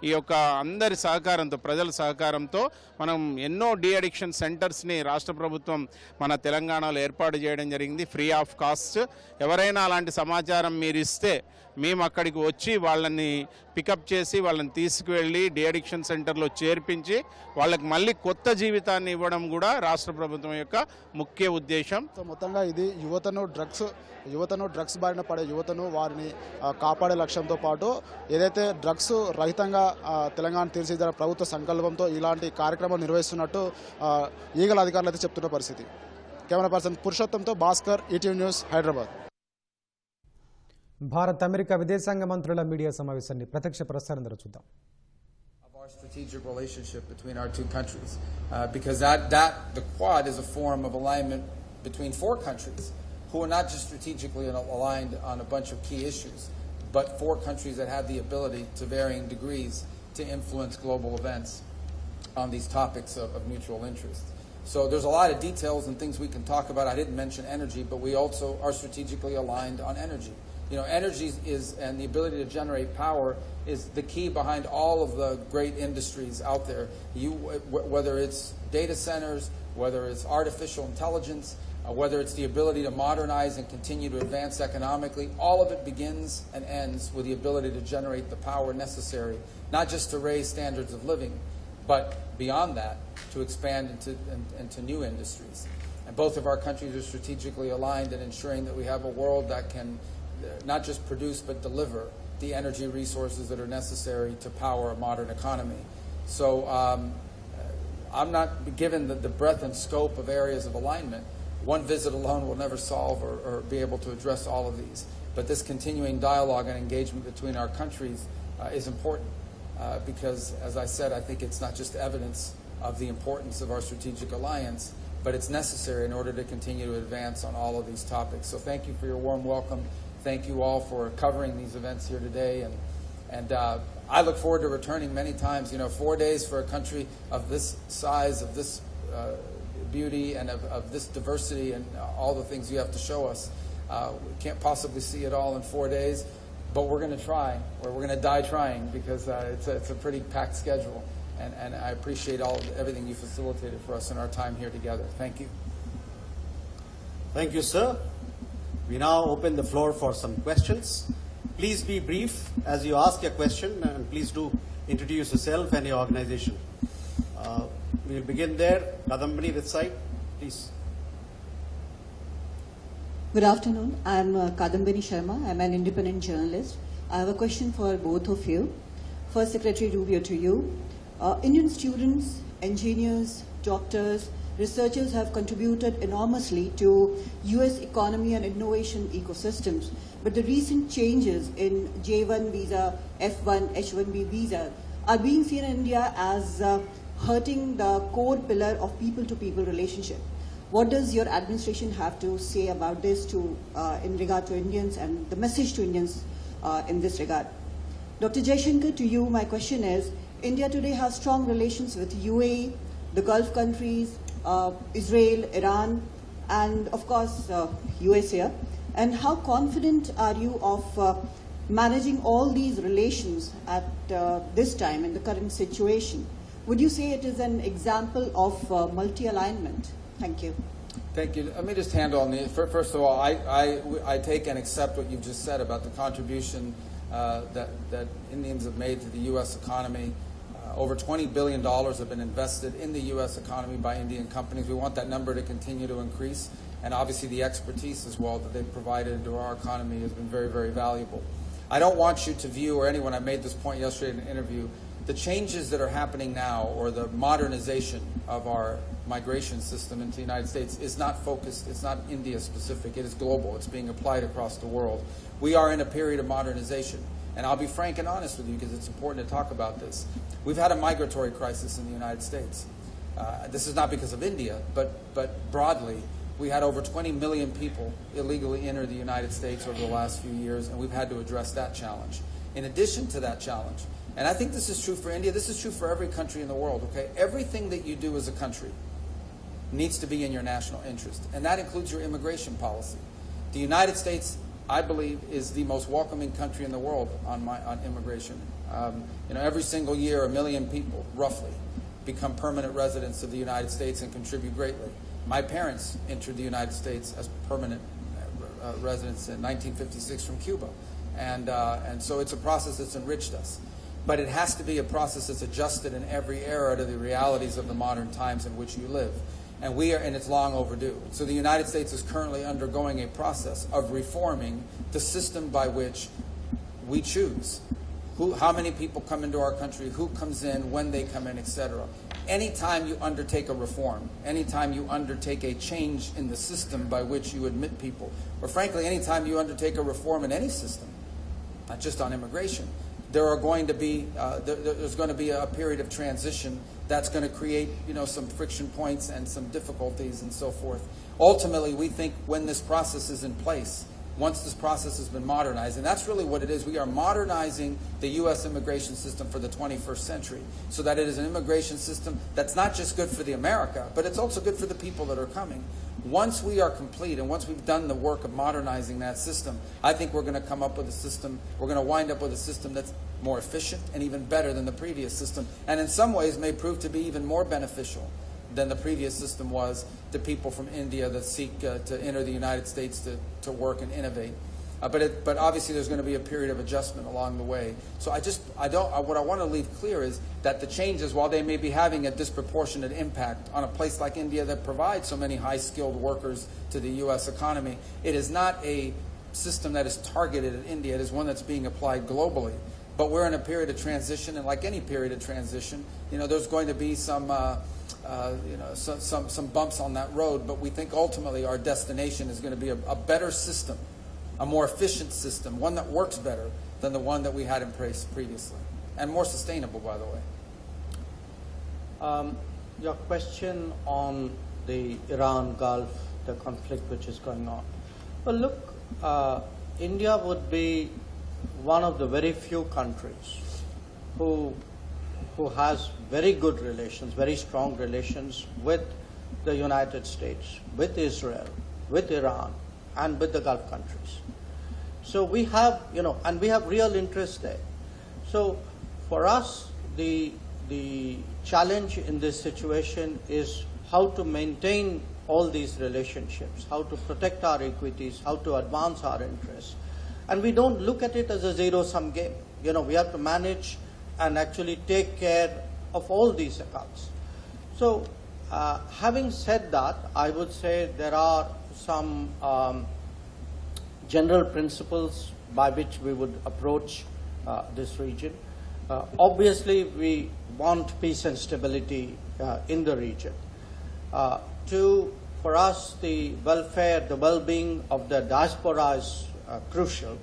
ఈ యొక్క అందరి సహకారంతో, ప్రజల సహకారంతో మనం ఎన్నో డీ అడిక్షన్ సెంటర్స్ని రాష్ట్ర ప్రభుత్వం మన తెలంగాణలో ఏర్పాటు చేయడం జరిగింది, ఫ్రీ ఆఫ్ కాస్ట్. ఎవరైనా అలాంటి సమాచారం మీరు ఇస్తే మేము అక్కడికి వచ్చి వాళ్ళని పికప్ చేసి వాళ్ళని తీసుకువెళ్ళి డీ అడిక్షన్ సెంటర్లో చేర్పించి వాళ్ళకి మళ్ళీ కొత్త జీవితాన్ని ఇవ్వడం కూడా రాష్ట్ర ప్రభుత్వం యొక్క ముఖ్య ఉద్దేశం. సో మొత్తంగా ఇది యువతను డ్రగ్స్ బారిన పడే యువతను వారిని కాపాడే లక్ష్యంతో పాటు ఏదైతే డ్రగ్స్ రహితంగా తెలంగాణ తీర్చిదిద్దే ప్రభుత్వ సంకల్పంతో ఇలాంటి కార్యక్రమం నిర్వహిస్తున్నట్టు ఈగల అధికారులు అయితే చెప్తున్న పరిస్థితి. కెమెరా పర్సన్ పురుషోత్తంతో Bhaskar, ETV news, Hyderabad. Bharat America విదేశాంగ మంత్రుల మీడియా సమావేశాన్ని ప్రత్యక్ష ప్రసారం ద్వారా చూద్దాం. Our strategic relationship between our two countries, because the Quad is a form of alignment between 4 countries who are not just strategically aligned on a bunch of key issues, but 4 countries that have the ability to varying degrees to influence global events on these topics of mutual interest. So there's a lot of details and things we can talk about. I didn't mention energy, but we also are strategically aligned on energy. Energy and the ability to generate power is the key behind all of the great industries out there. Whether it's data centers, whether it's artificial intelligence, whether it's the ability to modernize and continue to advance economically, all of it begins and ends with the ability to generate the power necessary, not just to raise standards of living, but beyond that, to expand into new industries. And both of our countries are strategically aligned in ensuring that we have a world that can not just produce but deliver the energy resources that are necessary to power a modern economy. So I'm not given the breadth and scope of areas of alignment. One visit alone will never solve or be able to address all of these. But this continuing dialogue and engagement between our countries is important because, as I said, I think it's not just evidence of the importance of our strategic alliance, but it's necessary in order to continue to advance on all of these topics. So thank you for your warm welcome. Thank you all for covering these events here today. And I look forward to returning many times. 4 days for a country of this size, of this beauty, and of this diversity, and all the things you have to show us. We can't possibly see it all in 4 days, but we're going to try, or we're going to die trying, because it's a pretty packed schedule. And I appreciate everything you facilitated for us in our time here together. Thank you. Thank you, sir. We now open the floor for some questions. Please be brief as you ask your question, and please do introduce yourself and your organization. We'll begin there. Kadambini, this side, please. Good afternoon. I'm Kadambini Sharma. I'm an independent journalist. I have a question for both of you. First, Secretary Rubio, to you. Indian students, engineers, doctors, researchers have contributed enormously to U.S. economy and innovation ecosystems. But the recent changes in J1 visa, F1, H1B visa are being seen in India as hurting the core pillar of people-to-people relationship. What does your administration have to say about this in regard to Indians and the message to Indians in this regard? Dr. Jaishankar, to you, my question is, India today has strong relations with UAE, the Gulf countries, Israel, Iran, and of course US here. And how confident are you of managing all these relations at this time in the current situation? Would you say it is an example of multi-alignment? Thank you. Thank you. Let me just handle on the first of all, I take and accept what you've just said about the contribution that Indians have made to the U.S. economy. Over $20 billion have been invested in the U.S. economy by Indian companies. We want that number to continue to increase. And obviously the expertise as well that they've provided into our economy has been very, very valuable. I don't want you to view, or anyone, I made this point yesterday in an interview, the changes that are happening now, or the modernization of our migration system into the United States, is not focused, it's not India specific, it is global. It's being applied across the world. We are in a period of modernization. And I'll be frank and honest with you because it's important to talk about this. We've had a migratory crisis in the United States. This is not because of India, but broadly, we had over 20 million people illegally enter the United States over the last few years, and we've had to address that challenge. In addition to that challenge, and I think this is true for India, this is true for every country in the world, okay? Everything that you do as a country needs to be in your national interest, and that includes your immigration policy. The United States, I believe, is the most welcoming country in the world on immigration. Every single year, 1 million people, roughly, become permanent residents of the United States and contribute greatly. My parents entered the United States as permanent residents in 1956 from Cuba. And so it's a process that's enriched us. But it has to be a process that's adjusted in every era to the realities of the modern times in which you live. And it's long overdue. So the United States is currently undergoing a process of reforming the system by which we choose how many people come into our country, who comes in, when they come in, etc. Anytime you undertake a reform, anytime you undertake a change in the system by which you admit people, or frankly, anytime you undertake a reform in any system, not just on immigration, there's going to be a period of transition that's going to create, some friction points and some difficulties and so forth. Ultimately, we think when this process is in place, once this process has been modernized. And that's really what it is. We are modernizing the U.S. immigration system for the 21st century so that it is an immigration system that's not just good for the America, but it's also good for the people that are coming. Once we are complete and once we've done the work of modernizing that system, I think we're going to come up with a system, we're going to wind up with a system that's more efficient and even better than the previous system, and in some ways may prove to be even more beneficial than the previous system was to people from India that seek to enter the United States to work and innovate. But obviously there's going to be a period of adjustment along the way. So what I want to leave clear is that the changes, while they may be having a disproportionate impact on a place like India that provides so many high-skilled workers to the U.S. economy, it is not a system that is targeted at India. It is one that's being applied globally. But we're in a period of transition, and like any period of transition, there's going to be some bumps on that road, but we think ultimately our destination is going to be a better system, a more efficient system, one that works better than the one that we had in place previously, and more sustainable, by the way. Your question on the Iran Gulf, the conflict which is going on. Well, look, India would be one of the very few countries who has very good relations, very strong relations with the United States, with Israel, with Iran, and with the Gulf countries. So we have, and we have real interest there. So for us, the challenge in this situation is how to maintain all these relationships, how to protect our equities, how to advance our interests. And we don't look at it as a zero-sum game. We have to manage and actually take care of all these accounts. So having said that, I would say there are some general principles by which we would approach this region. Obviously, we want peace and stability in the region. For us, the welfare, the well-being of the diaspora is crucial.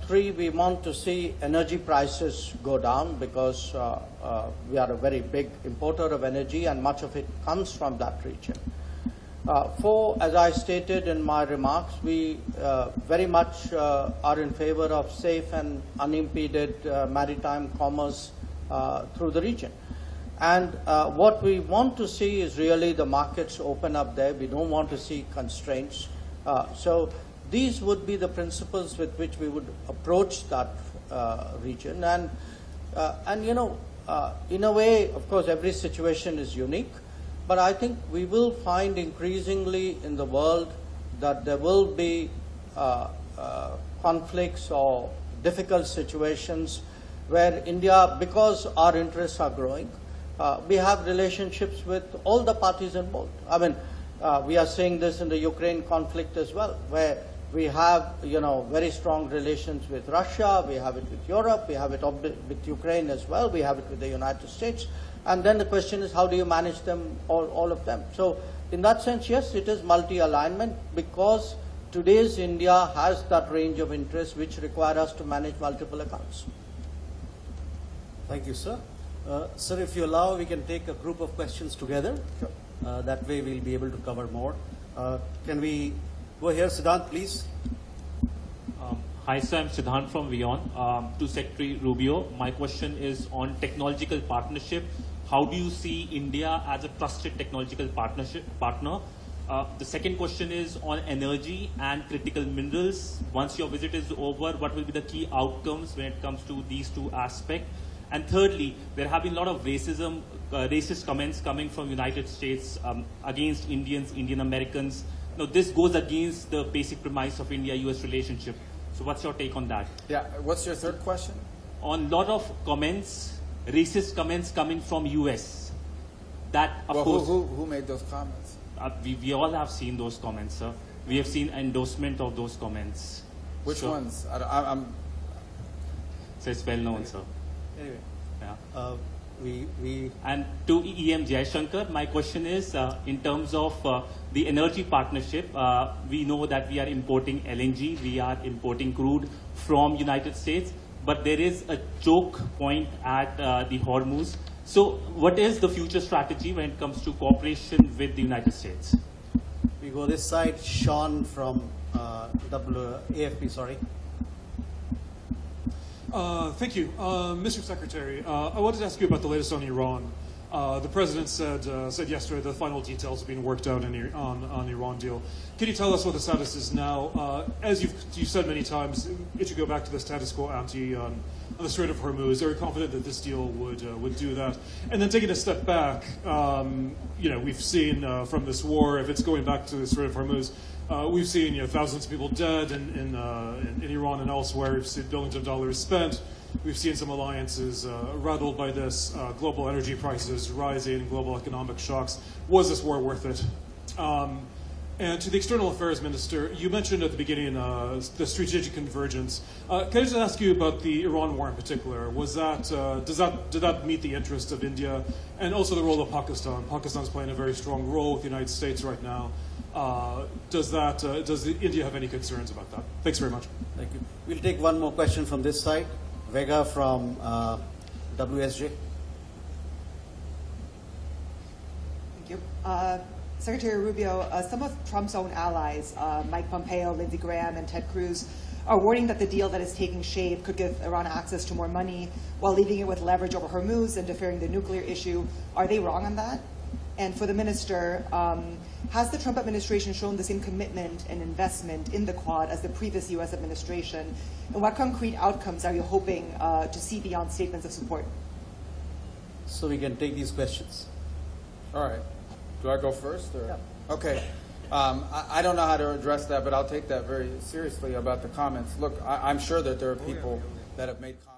3, we want to see energy prices go down because we are a very big importer of energy and much of it comes from that region. 4, as I stated in my remarks, we very much are in favor of safe and unimpeded maritime commerce through the region. And what we want to see is really the markets open up there. We don't want to see constraints. So these would be the principles with which we would approach that region. And in a way, of course, every situation is unique. But I think we will find increasingly in the world that there will be conflicts or difficult situations where India, because our interests are growing, we have relationships with all the parties involved. I mean, we are seeing this in the Ukraine conflict as well, where we have, very strong relations with Russia, we have it with Europe, we have it with Ukraine as well, we have it with the United States. And then the question is, how do you manage them, all of them? So in that sense, yes, it is multi-alignment because today's India has that range of interests which require us to manage multiple accounts. Thank you, sir. Sir, if you allow, we can take a group of questions together. Sure. That way we'll be able to cover more. Can we go here, Siddhant, please? Hi, sir. I'm Siddhant from WION. To Secretary Rubio, my question is on technological partnership. How do you see India as a trusted technological partner? The second question is on energy and critical minerals. Once your visit is over, what will be the key outcomes when it comes to these two aspects? And thirdly, there have been a lot of racist comments coming from United States against Indians, Indian Americans. Now, this goes against the basic premise of India-US relationship. So what's your take on that? Yeah, what's your third question? On a lot of comments, racist comments coming from US. That, of course... Who made those comments? We all have seen those comments, sir. We have seen endorsement of those comments. Which ones? So it's well known, sir. Anyway. Yeah. We And to EM Jaishankar, my question is, in terms of the energy partnership, we know that we are importing LNG, we are importing crude from United States, but there is a choke point at the Hormuz. So what is the future strategy when it comes to cooperation with the United States? We go this side. Sean from AFP, sorry. Thank you. Mr. Secretary, I wanted to ask you about the latest on Iran. The president said yesterday the final details are being worked out on the Iran deal. Can you tell us what the status is now? As you've said many times, it should go back to the status quo ante on the Strait of Hormuz. Are you confident that this deal would do that? And then taking a step back, we've seen from this war, if it's going back to the Strait of Hormuz, we've seen thousands of people dead in Iran and elsewhere. We've seen billions of dollars spent. We've seen some alliances rattled by this, global energy prices rising, global economic shocks. Was this war worth it? And to the External Affairs Minister, you mentioned at the beginning the strategic convergence. Can I just ask you about the Iran war in particular? Was that did that meet the interests of India, and also the role of Pakistan? Pakistan's playing a very strong role with the United States right now. Does India have any concerns about that? Thanks very much. Thank you. We'll take one more question from this side. Vega from WSJ. Thank you. Secretary Rubio, some of Trump's own allies, Mike Pompeo, Lindsey Graham, and Ted Cruz, are warning that the deal that is taking shape could give Iran access to more money while leaving it with leverage over Hormuz and deferring the nuclear issue. Are they wrong on that? And for the minister, has the Trump administration shown the same commitment and investment in the Quad as the previous U.S. administration? And what concrete outcomes are you hoping to see beyond statements of support? So we can take these questions. All right. Do I go first? Or? Yeah. Okay. I don't know how to address that, but I'll take that very seriously about the comments. Look, I'm sure that there are people that have made comments.